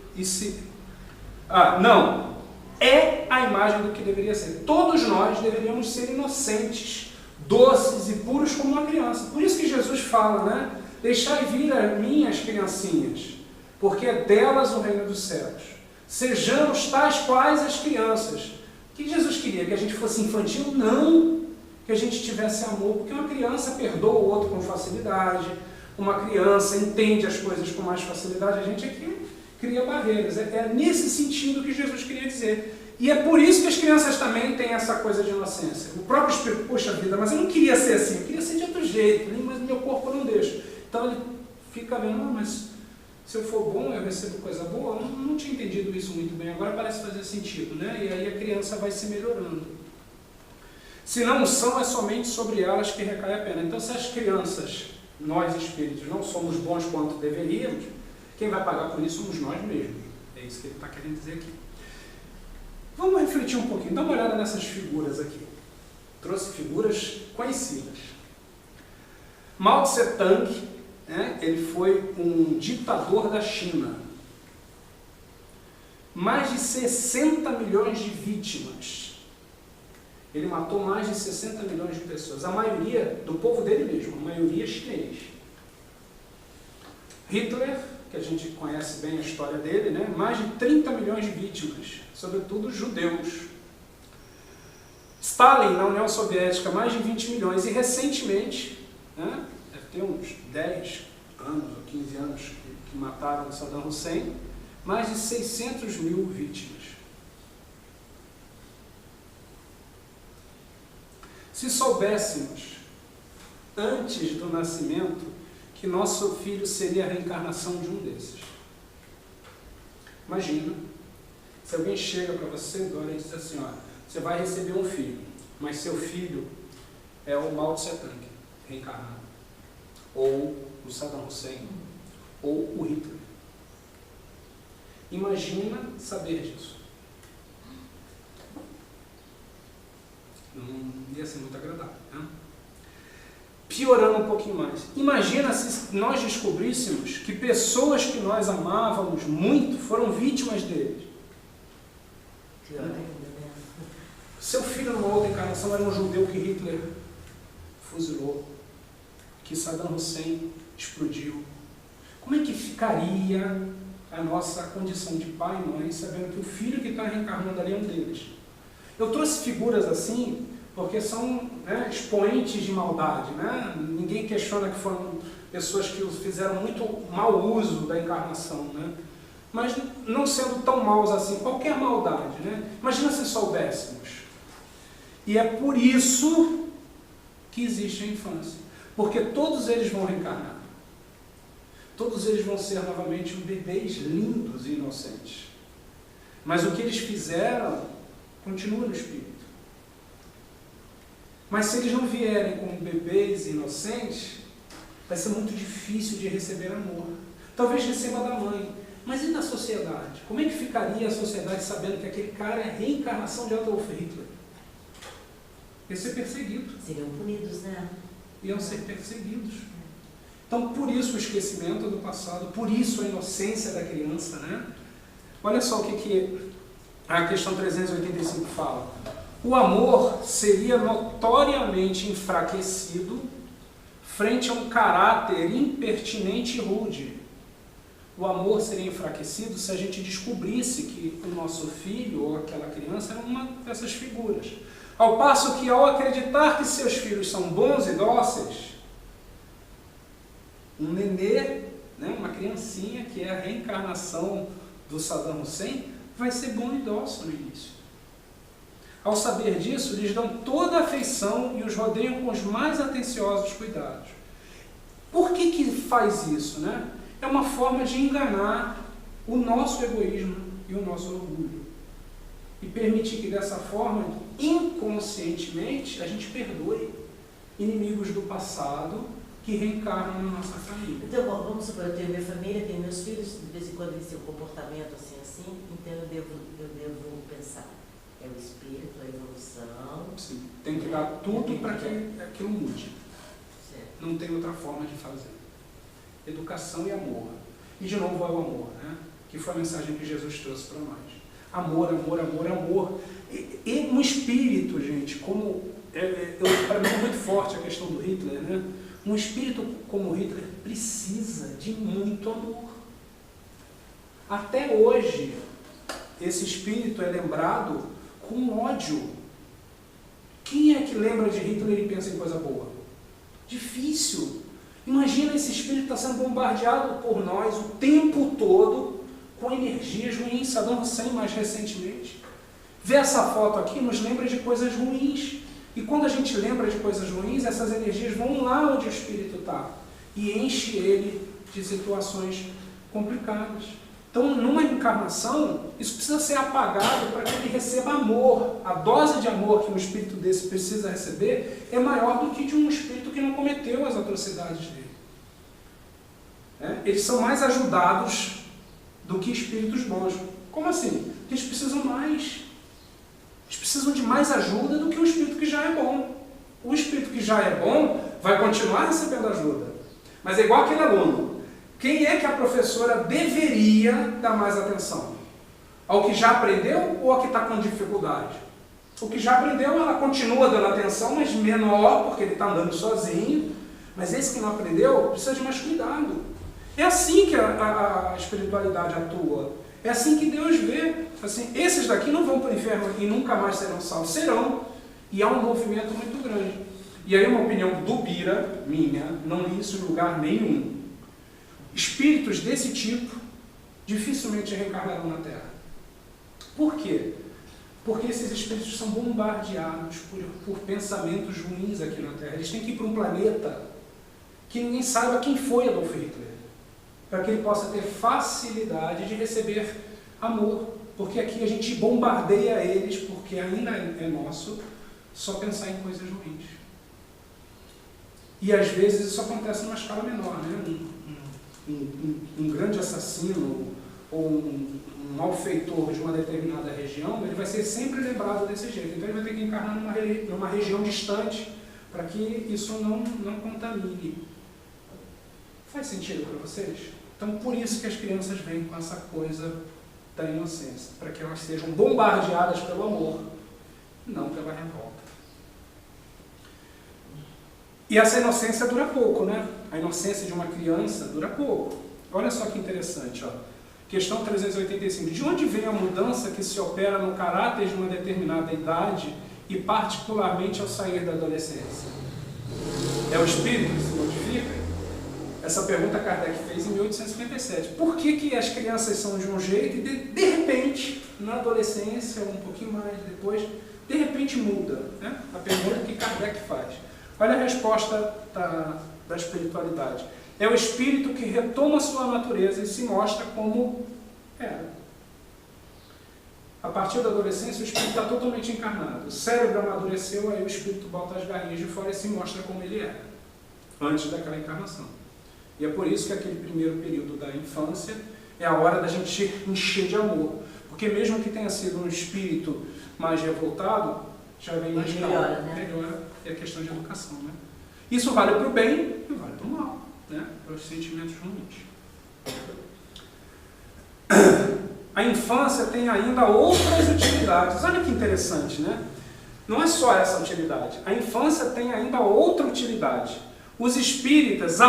Não. É a imagem do que deveria ser. Todos nós deveríamos ser inocentes, doces e puros como uma criança. Por isso que Jesus fala, né? Deixai vir a mim as criancinhas, porque é delas o reino dos céus. Sejamos tais quais as crianças. O que Jesus queria? Que a gente fosse infantil? Não. Que a gente tivesse amor. Porque uma criança perdoa o outro com facilidade. Uma criança entende as coisas com mais facilidade. A gente aqui cria barreiras. É nesse sentido que Jesus queria dizer. E é por isso que as crianças também têm essa coisa de inocência. O próprio espírito, poxa vida, mas eu não queria ser assim. Eu queria ser de outro jeito. Mas meu corpo não deixa. Então ele fica vendo, mas se eu for bom, eu recebo coisa boa. Eu não tinha entendido isso muito bem, agora parece fazer sentido, né? E aí a criança vai se melhorando. Se não são, é somente sobre elas que recai a pena. Então, se as crianças, nós espíritos, não somos bons quanto deveríamos, quem vai pagar por isso somos nós mesmos. É isso que ele está querendo dizer aqui. Vamos refletir um pouquinho, dá uma olhada nessas figuras aqui. Trouxe figuras conhecidas. Mao Tse Tung, ele foi um ditador da China. Mais de 60 milhões de vítimas. Ele matou mais de 60 milhões de pessoas. A maioria do povo dele mesmo, a maioria chinês. Hitler, que a gente conhece bem a história dele, né? Mais de 30 milhões de vítimas, sobretudo judeus. Stalin, na União Soviética, mais de 20 milhões. E recentemente, né? Deve ter uns 10 anos ou 15 anos que mataram Saddam Hussein, mais de 600 mil vítimas. Se soubéssemos, antes do nascimento, que nosso filho seria a reencarnação de um desses. Imagina, se alguém chega para você, Dora, e diz assim, ó, você vai receber um filho, mas seu filho é o Mao Tse Tung, reencarnado. Ou o Saddam Hussein, ou o Hitler. Imagina saber disso. Não ia ser muito agradável, né? Piorando um pouquinho mais. Imagina se nós descobríssemos que pessoas que nós amávamos muito foram vítimas deles. Pior ainda, né? Seu filho, numa outra encarnação, era um judeu que Hitler fuzilou, que Saddam Hussein explodiu. Como é que ficaria a nossa condição de pai e mãe, sabendo que o filho que está reencarnando ali é um deles? Eu trouxe figuras assim, porque são, né, expoentes de maldade, né? Ninguém questiona que foram pessoas que fizeram muito mau uso da encarnação, né? Mas não sendo tão maus assim, qualquer maldade, né? Imagina se soubéssemos. E é por isso que existe a infância, porque todos eles vão reencarnar. Todos eles vão ser novamente bebês lindos e inocentes. Mas o que eles fizeram continua no espírito. Mas se eles não vierem como bebês inocentes, vai ser muito difícil de receber amor. Talvez receba da mãe, mas e da sociedade? Como é que ficaria a sociedade sabendo que aquele cara é a reencarnação de Adolf Hitler? Ia ser perseguido. Seriam punidos, né? Iam ser perseguidos. Então, por isso o esquecimento do passado, por isso a inocência da criança, né? Olha só o que a questão 385 fala. O amor seria notoriamente enfraquecido frente a um caráter impertinente e rude. O amor seria enfraquecido se a gente descobrisse que o nosso filho ou aquela criança era uma dessas figuras. Ao passo que, ao acreditar que seus filhos são bons e dóceis, um nenê, né, uma criancinha que é a reencarnação do Saddam Hussein, vai ser bom e dócil no início. Ao saber disso, lhes dão toda a afeição e os rodeiam com os mais atenciosos cuidados. Por que faz isso, né? É uma forma de enganar o nosso egoísmo e o nosso orgulho. E permitir que dessa forma, inconscientemente, a gente perdoe inimigos do passado que reencarnam na nossa família. Então, vamos supor, eu tenho minha família, tenho meus filhos, de vez em quando eles têm um comportamento assim, então eu devo pensar. É o espírito, a evolução. Sim, tem que dar tudo para que aquilo mude. Certo. Não tem outra forma de fazer. Educação e amor. E de novo é o amor, né? Que foi a mensagem que Jesus trouxe para nós. Amor, amor, amor, amor. E um espírito, gente, como... para mim é muito forte a questão do Hitler, né? Um espírito como Hitler precisa de muito amor. Até hoje, esse espírito é lembrado com ódio. Quem é que lembra de Hitler e pensa em coisa boa? Difícil. Imagina esse espírito está sendo bombardeado por nós o tempo todo com energias ruins. Saddam Hussein mais recentemente. Ver essa foto aqui nos lembra de coisas ruins. E quando a gente lembra de coisas ruins, essas energias vão lá onde o espírito está e enche ele de situações complicadas. Então, numa encarnação, isso precisa ser apagado para que ele receba amor. A dose de amor que um espírito desse precisa receber é maior do que de um espírito que não cometeu as atrocidades dele. Eles são mais ajudados do que espíritos bons. Como assim? Porque eles precisam mais. Eles precisam de mais ajuda do que o espírito que já é bom. O espírito que já é bom vai continuar recebendo ajuda. Mas é igual aquele aluno. Quem é que a professora deveria dar mais atenção? Ao que já aprendeu ou ao que está com dificuldade? O que já aprendeu, ela continua dando atenção, mas menor, porque ele está andando sozinho. Mas esse que não aprendeu, precisa de mais cuidado. É assim que a espiritualidade atua. É assim que Deus vê. Assim, esses daqui não vão para o inferno e nunca mais serão salvos. Serão. E há um movimento muito grande. E aí uma opinião do Bira, minha, não li isso em lugar nenhum. Espíritos desse tipo dificilmente reencarnarão na Terra. Por quê? Porque esses espíritos são bombardeados por pensamentos ruins aqui na Terra. Eles têm que ir para um planeta que ninguém saiba quem foi Adolf Hitler, para que ele possa ter facilidade de receber amor. Porque aqui a gente bombardeia eles, porque ainda é nosso, só pensar em coisas ruins. E às vezes isso acontece numa escala menor, né? Um grande assassino ou um malfeitor de uma determinada região, ele vai ser sempre lembrado desse jeito. Então ele vai ter que encarnar numa região distante para que isso não contamine. Faz sentido para vocês? Então por isso que as crianças vêm com essa coisa da inocência, para que elas sejam bombardeadas pelo amor, não pela revolta. E essa inocência dura pouco, né? A inocência de uma criança dura pouco. Olha só que interessante, ó. Questão 385. De onde vem a mudança que se opera no caráter de uma determinada idade e particularmente ao sair da adolescência? É o espírito que se modifica? Essa pergunta Kardec fez em 1857. Por que as crianças são de um jeito e de repente, na adolescência, ou um pouquinho mais depois, de repente muda? Né? A pergunta que Kardec faz. Olha a resposta da espiritualidade. É o espírito que retoma sua natureza e se mostra como era. A partir da adolescência, o espírito está totalmente encarnado. O cérebro amadureceu, aí o espírito bota as garrinhas de fora e se mostra como ele era, antes daquela encarnação. E é por isso que aquele primeiro período da infância é a hora da gente encher de amor. Porque mesmo que tenha sido um espírito mais revoltado, já vem mais calmo. Melhora. É a questão de educação, né? Isso vale para o bem e vale para o mal, né? Para os sentimentos ruins. A infância tem ainda outras utilidades. Olha que interessante, né? Não é só essa utilidade. A infância tem ainda outra utilidade. Os espíritos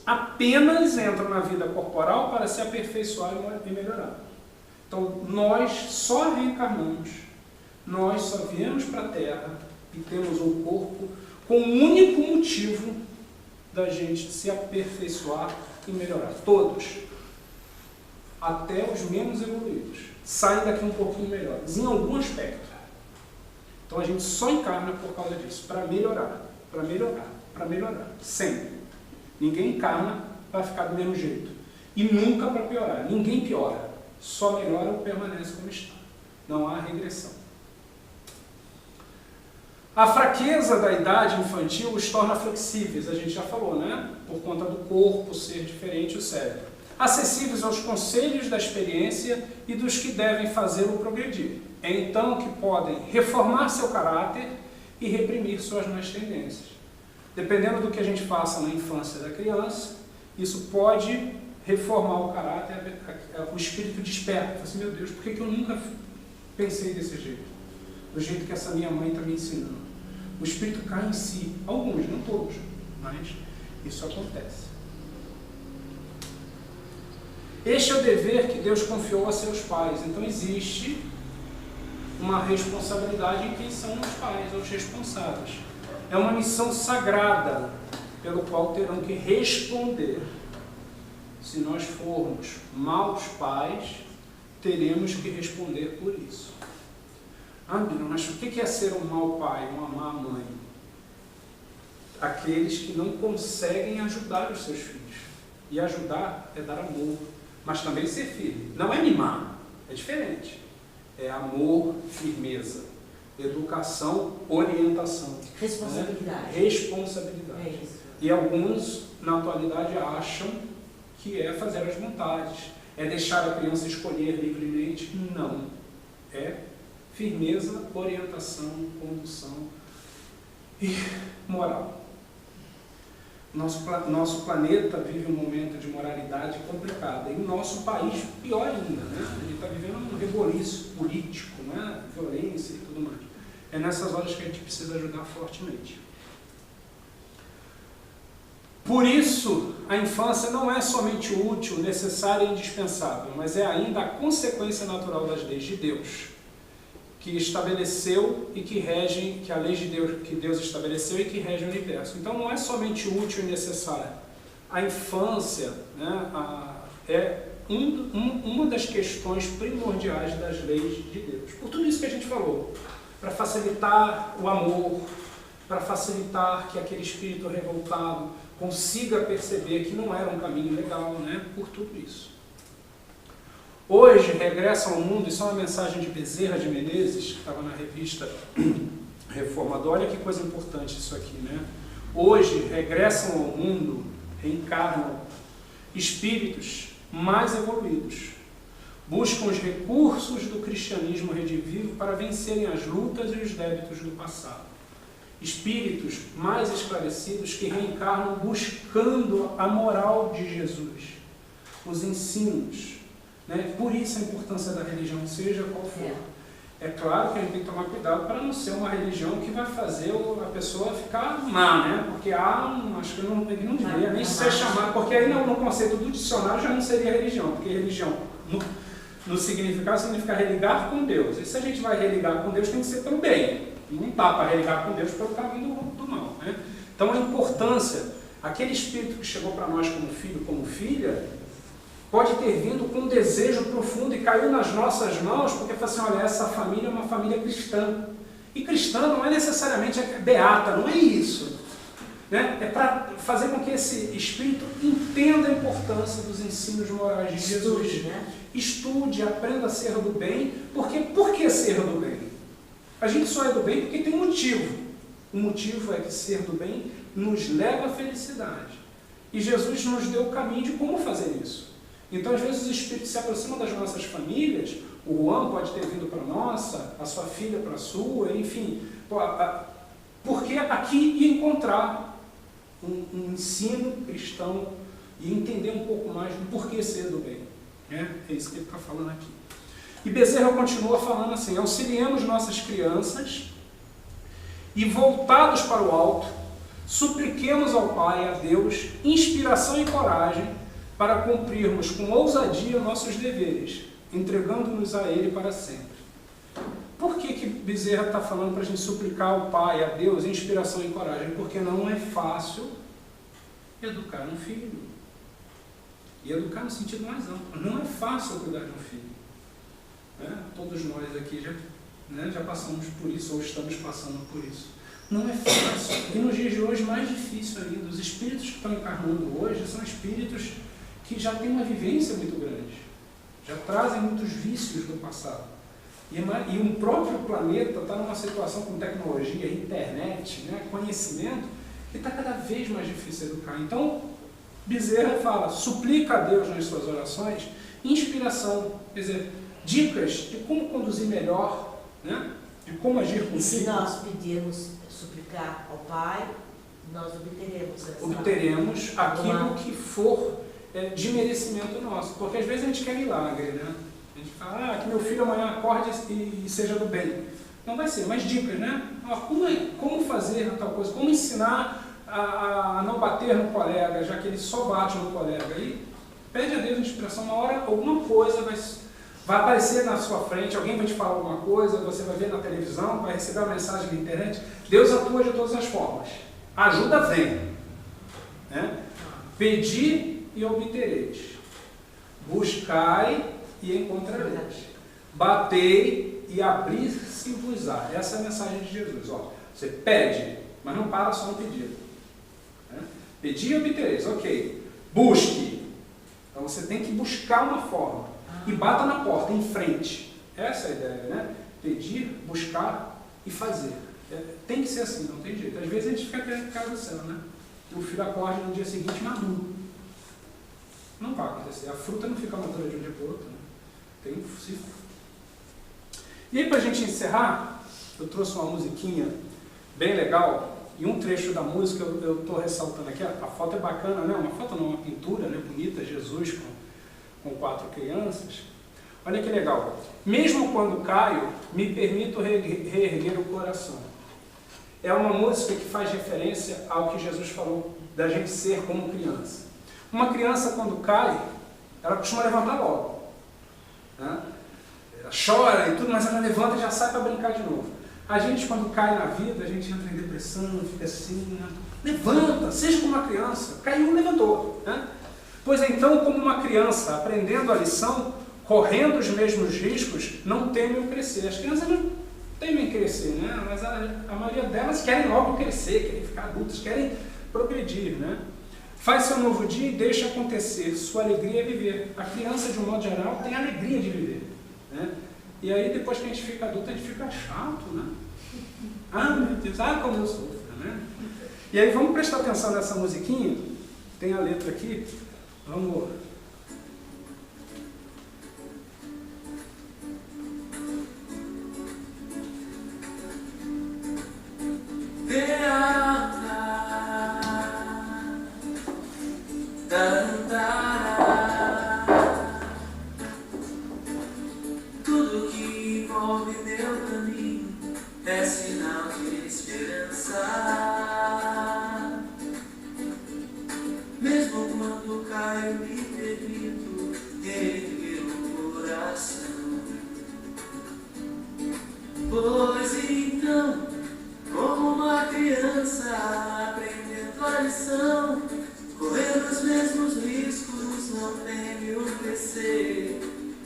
apenas entram na vida corporal para se aperfeiçoar e melhorar. Então, nós só reencarnamos, nós só viemos para a Terra e temos um corpo com o único motivo da gente se aperfeiçoar e melhorar. Todos, até os menos evoluídos, saem daqui um pouquinho melhores, em algum aspecto. Então, a gente só encarna por causa disso, para melhorar. Para melhorar, para melhorar, sempre. Ninguém encarna para ficar do mesmo jeito. E nunca para piorar. Ninguém piora. Só melhora ou permanece como está. Não há regressão. A fraqueza da idade infantil os torna flexíveis, a gente já falou, né? Por conta do corpo ser diferente do cérebro. Acessíveis aos conselhos da experiência e dos que devem fazê-lo progredir. É então que podem reformar seu caráter e reprimir suas más tendências. Dependendo do que a gente faça na infância da criança, isso pode reformar o caráter, o espírito desperta. Fala assim, meu Deus, por que eu nunca pensei desse jeito? Do jeito que essa minha mãe está me ensinando. O espírito cai em si. Alguns, não todos, mas isso acontece. Este é o dever que Deus confiou a seus pais. Então existe uma responsabilidade em quem são os pais, os responsáveis. É uma missão sagrada, pelo qual terão que responder. Se nós formos maus pais, teremos que responder por isso. Mas o que é ser um mau pai, uma má mãe? Aqueles que não conseguem ajudar os seus filhos. E ajudar é dar amor, mas também ser filho. Não é mimar, é diferente. É amor, firmeza, educação, orientação. Responsabilidade. Né? Responsabilidade. É isso. E alguns, na atualidade, acham que é fazer as vontades, é deixar a criança escolher livremente. Não. É firmeza, orientação, condução e moral. Nosso planeta vive um momento de moralidade complicada. E o nosso país, pior ainda, né? Ele está vivendo um reboliço político, né? Violência e tudo mais. É nessas horas que a gente precisa ajudar fortemente. Por isso, a infância não é somente útil, necessária e indispensável, mas é ainda a consequência natural das leis de Deus, que estabeleceu e que regem, que a lei de Deus que Deus estabeleceu e que rege o universo. Então não é somente útil e necessário. A infância, né, é uma das questões primordiais das leis de Deus. Por tudo isso que a gente falou, para facilitar o amor, para facilitar que aquele espírito revoltado consiga perceber que não era um caminho legal, né, por tudo isso. Hoje regressam ao mundo, isso é uma mensagem de Bezerra de Menezes, que estava na revista Reformador. Olha que coisa importante isso aqui, né? Hoje regressam ao mundo, reencarnam espíritos mais evoluídos, buscam os recursos do cristianismo redivivo para vencerem as lutas e os débitos do passado. Espíritos mais esclarecidos que reencarnam buscando a moral de Jesus, os ensinos, né? Por isso a importância da religião, seja qual for. É claro que a gente tem que tomar cuidado para não ser uma religião que vai fazer a pessoa ficar má, né? Porque acho que não deveria nem ser chamado, porque aí no conceito do dicionário já não seria religião, porque religião no significado significa religar com Deus. E se a gente vai religar com Deus, tem que ser pelo bem. Não dá para religar com Deus pelo caminho do mal, né? Então a importância, aquele espírito que chegou para nós como filho, como filha, pode ter vindo com um desejo profundo e caiu nas nossas mãos, porque fala assim, olha, essa família é uma família cristã. E cristã não é necessariamente beata, não é isso. Né? É para fazer com que esse espírito entenda a importância dos ensinos morais de Jesus. Estude, aprenda a ser do bem. Por que ser do bem? A gente só é do bem porque tem um motivo. O motivo é que ser do bem nos leva à felicidade. E Jesus nos deu o caminho de como fazer isso. Então, às vezes, os espíritos se aproximam das nossas famílias, o Juan pode ter vindo para a nossa, a sua filha para a sua, enfim, porque aqui ia encontrar um ensino cristão e entender um pouco mais do porquê ser do bem. Né? É isso que ele está falando aqui. E Bezerra continua falando assim, auxiliemos nossas crianças e, voltados para o alto, supliquemos ao Pai, a Deus, inspiração e coragem para cumprirmos com ousadia nossos deveres, entregando-nos a Ele para sempre. Por que Bezerra está falando para a gente suplicar ao Pai, a Deus, inspiração e coragem? Porque não é fácil educar um filho. E educar no sentido mais amplo. Não é fácil cuidar de um filho. Né? Todos nós aqui já passamos por isso, ou estamos passando por isso. Não é fácil. E nos dias de hoje, mais difícil ainda. Os espíritos que estão encarnando hoje são espíritos que já têm uma vivência muito grande, já trazem muitos vícios do passado. E um próprio planeta está numa situação com tecnologia, internet, né, conhecimento, que está cada vez mais difícil educar. Então, Bezerra fala, suplica a Deus nas suas orações, inspiração, quer dizer, dicas de como conduzir melhor, né, de como agir com o filho. E se nós pedirmos, suplicar ao Pai, nós obteremos aquilo que for de merecimento nosso, porque às vezes a gente quer milagre, né? A gente fala, que meu filho amanhã acorde e seja do bem. Não vai ser, mas dicas, né? Como fazer tal coisa, como ensinar a não bater no colega, já que ele só bate no colega. Aí pede a Deus inspiração, uma hora alguma coisa vai aparecer na sua frente, alguém vai te falar alguma coisa, você vai ver na televisão, vai receber uma mensagem na internet. Deus atua de todas as formas. Ajuda vem. Né? Pedi e obtereis. Buscai e encontrareis. Batei e abrir-se-vos-á. Essa é a mensagem de Jesus. Você pede, mas não para só no pedido. Né? Pedi e obtereis, ok. Busque. Então você tem que buscar uma forma. E bata na porta, em frente. Essa é a ideia, né? Pedir, buscar e fazer. Tem que ser assim, não tem jeito. Às vezes a gente fica querendo casa do céu, né? O filho acorde no dia seguinte maduro. Não vai acontecer. A fruta não fica madura de um dia para o outro. Né? Tem ciclo. E aí, para a gente encerrar, eu trouxe uma musiquinha bem legal. E um trecho da música eu estou ressaltando aqui. A foto é bacana, né? Uma foto não, uma pintura, né? Bonita, Jesus com 4 crianças. Olha que legal. Mesmo quando caio, me permito reerguer o coração. É uma música que faz referência ao que Jesus falou da gente ser como criança. Uma criança, quando cai, ela costuma levantar logo. Né? Ela chora e tudo, mas ela levanta e já sai para brincar de novo. A gente, quando cai na vida, a gente entra em depressão, fica assim, né? Levanta, seja como uma criança. Caiu, levantou. Né? Pois então, como uma criança, aprendendo a lição, correndo os mesmos riscos, não temem crescer. As crianças não temem crescer, né? Mas a maioria delas querem logo crescer, querem ficar adultas, querem progredir, né? Faz seu novo dia e deixa acontecer. Sua alegria é viver. A criança, de um modo geral, tem alegria de viver. Né? E aí, depois que a gente fica adulto, a gente fica chato, né? Meu Deus, como eu sofro, né? E aí, vamos prestar atenção nessa musiquinha. Tem a letra aqui. Vamos envolve meu caminho é sinal de esperança. Mesmo quando caio, me permito erguer o coração. Pois então, como uma criança aprendendo a lição, correr os mesmos riscos, não teme o crescer.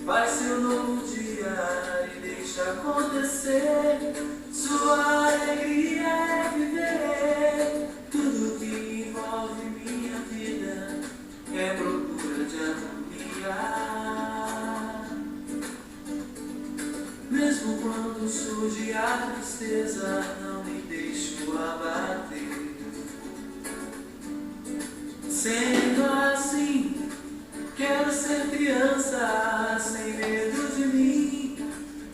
Vai seu novo dia e deixa acontecer. Sua alegria é viver. Tudo que envolve minha vida é procura de harmonia. Mesmo quando surge a tristeza, não me deixo abater. Sendo assim, quero ser criança, sem medo de mim.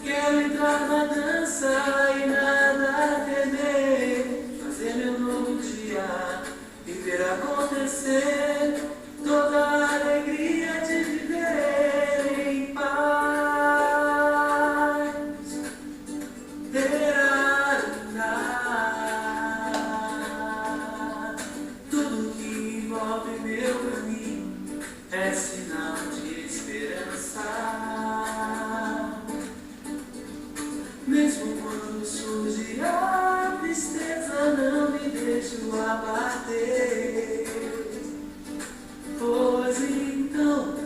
Quero entrar na dança e nada temer. Fazer meu novo dia e ver acontecer toda a alegria de viver em paz. Tudo que envolve meu caminho é sinal de esperança. Mesmo quando surge a tristeza, não me deixo abater. Pois então,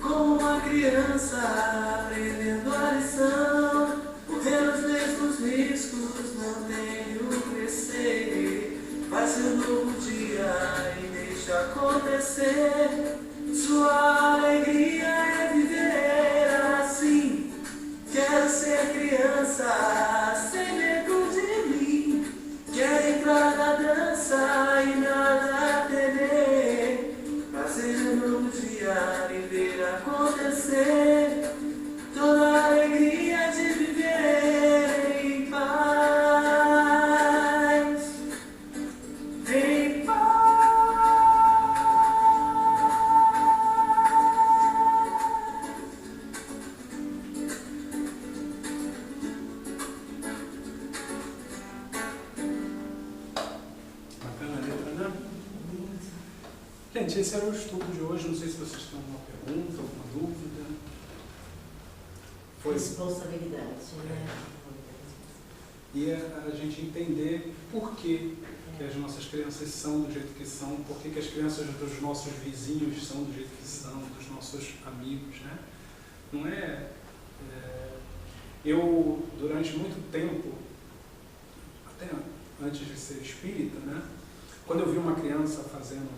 como uma criança aprendendo a lição, correr os mesmos riscos, não tenho crescer. Vai ser um novo dia e deixa acontecer. Sua alegria é viver assim. Quero ser criança, sem medo de mim. Quero entrar na dança e nada temer. Fazer um novo dia e ver acontecer toda a alegria de viver em paz. Em paz. Bacana a letra, né? Gente, esse era o estudo de hoje. Não sei se vocês têm alguma pergunta, alguma dúvida. Foi Responsabilidade, né? e a gente entender por que as nossas crianças são do jeito que são, por que as crianças dos nossos vizinhos são do jeito que são, dos nossos amigos, né? Não é... Eu, durante muito tempo, até antes de ser espírita, né? Quando eu vi uma criança fazendo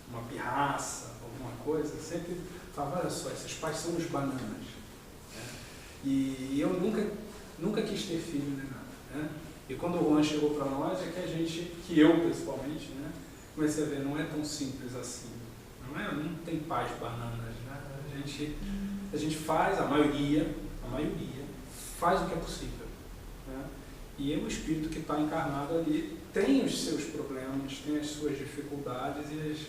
uma pirraça, alguma coisa, eu sempre falava, olha só, esses pais são uns bananas. Né? E eu nunca quis ter filho nem nada. Né? E quando o Juan chegou para nós, é que eu principalmente, né, comecei a ver, não é tão simples assim. Não tem pais bananas. Né? A gente faz, a maioria, faz o que é possível. Né? E o espírito que está encarnado ali tem os seus problemas, tem as suas dificuldades, e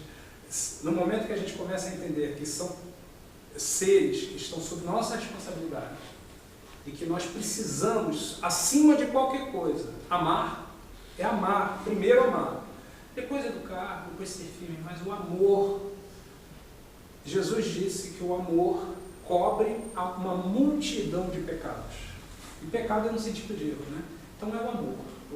no momento que a gente começa a entender que são seres que estão sob nossa responsabilidade e que nós precisamos, acima de qualquer coisa, amar, primeiro amar, depois educar, depois ser firme, mas o amor, Jesus disse que o amor cobre uma multidão de pecados, e pecado é no sentido de erro, né? Então é o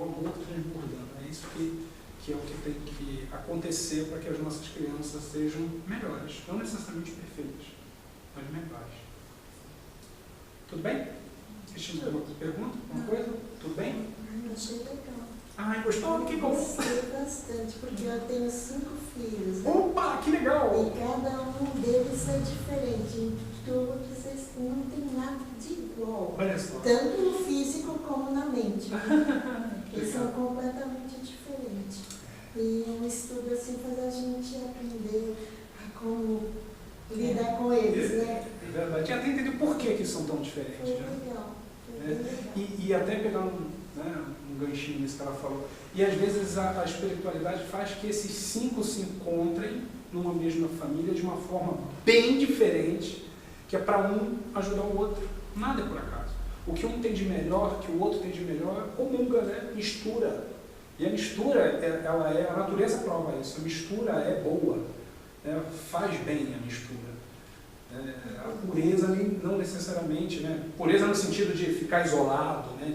amor transbordando, é isso que é o que tem que acontecer para que as nossas crianças sejam melhores, não necessariamente perfeitas, mas melhores. Tudo bem? Cristina, alguma pergunta? Alguma coisa? Tudo bem? Achei legal. Ai, gostou? Que bom! Gostei bastante, porque eu tenho 5 filhos. Né? Opa, que legal! E cada um deles é diferente. Em todos eles não tem nada de igual. Olha só. Tanto no físico como na mente. Eles são completamente diferentes. E um estudo assim faz a gente aprender a como lidar com eles, né? É verdade. E até entender por que são tão diferentes. Foi Né? legal. E até pegando um ganchinho nisso que ela falou, e às vezes a espiritualidade faz que esses 5 se encontrem numa mesma família de uma forma bem diferente, que é para um ajudar o outro. Nada é por acaso. O que um tem de melhor, que o outro tem de melhor, comunga, né? Mistura. E a mistura, ela é, a natureza prova isso, a mistura é boa, né? Faz bem a mistura. A pureza não necessariamente, né? Pureza no sentido de ficar isolado, né?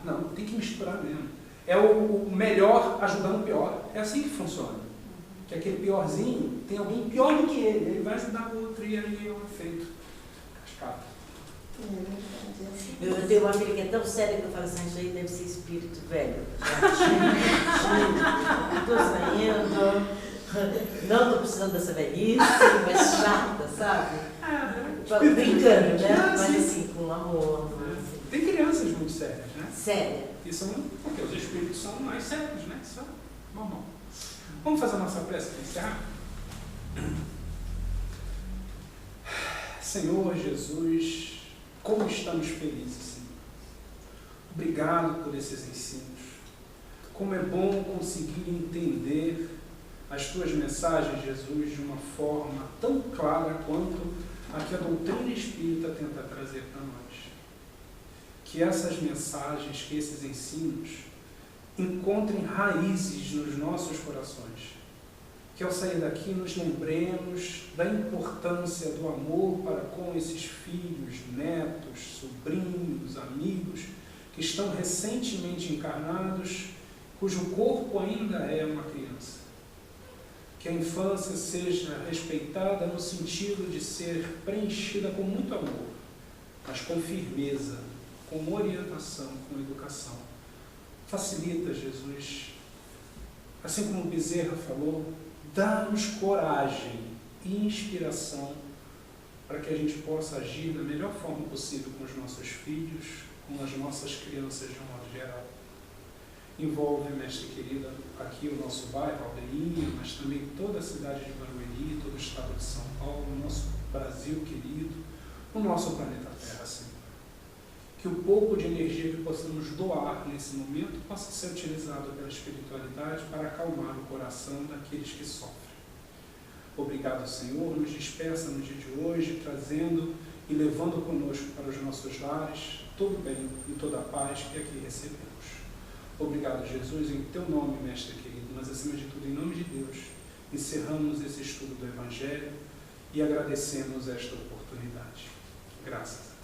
Não, tem que misturar mesmo. É o melhor ajudando o pior. É assim que funciona. Que aquele piorzinho tem alguém pior do que ele vai ajudar o outro e aí é um efeito cascata. Eu tenho uma filha que é tão séria que eu falo assim, isso aí deve ser espírito velho. Estou saindo, não estou precisando dessa velhice, mas chata, sabe? Brincando, né? Mas assim, com amor. Assim. Tem crianças muito sérias, né? Séria. E são, porque os espíritos são mais sérios, né? São normal. Vamos fazer a nossa prece para encerrar? Senhor Jesus, como estamos felizes, Senhor. Obrigado por esses ensinos. Como é bom conseguir entender as Tuas mensagens, Jesus, de uma forma tão clara quanto a que a doutrina espírita tenta trazer para nós. Que essas mensagens, que esses ensinos encontrem raízes nos nossos corações. Que ao sair daqui nos lembremos da importância do amor para com esses filhos, netos, sobrinhos, amigos que estão recentemente encarnados, cujo corpo ainda é uma criança. Que a infância seja respeitada no sentido de ser preenchida com muito amor, mas com firmeza, com orientação, com educação. Facilita, Jesus. Assim como o Bezerra falou, dá-nos coragem e inspiração para que a gente possa agir da melhor forma possível com os nossos filhos, com as nossas crianças de um modo geral. Envolve, mestre querida, aqui o nosso bairro, Aldeirinha, mas também toda a cidade de Barueri, todo o estado de São Paulo, o nosso Brasil querido, o nosso planeta Terra, Senhor. Que o pouco de energia que possamos doar nesse momento possa ser utilizado pela espiritualidade para acalmar o coração daqueles que sofrem. Obrigado, Senhor. Nos despeça no dia de hoje, trazendo e levando conosco para os nossos lares todo o bem e toda a paz que aqui recebemos. Obrigado, Jesus, em Teu nome, Mestre querido, mas acima de tudo em nome de Deus, encerramos esse estudo do Evangelho e agradecemos esta oportunidade. Graças a Deus.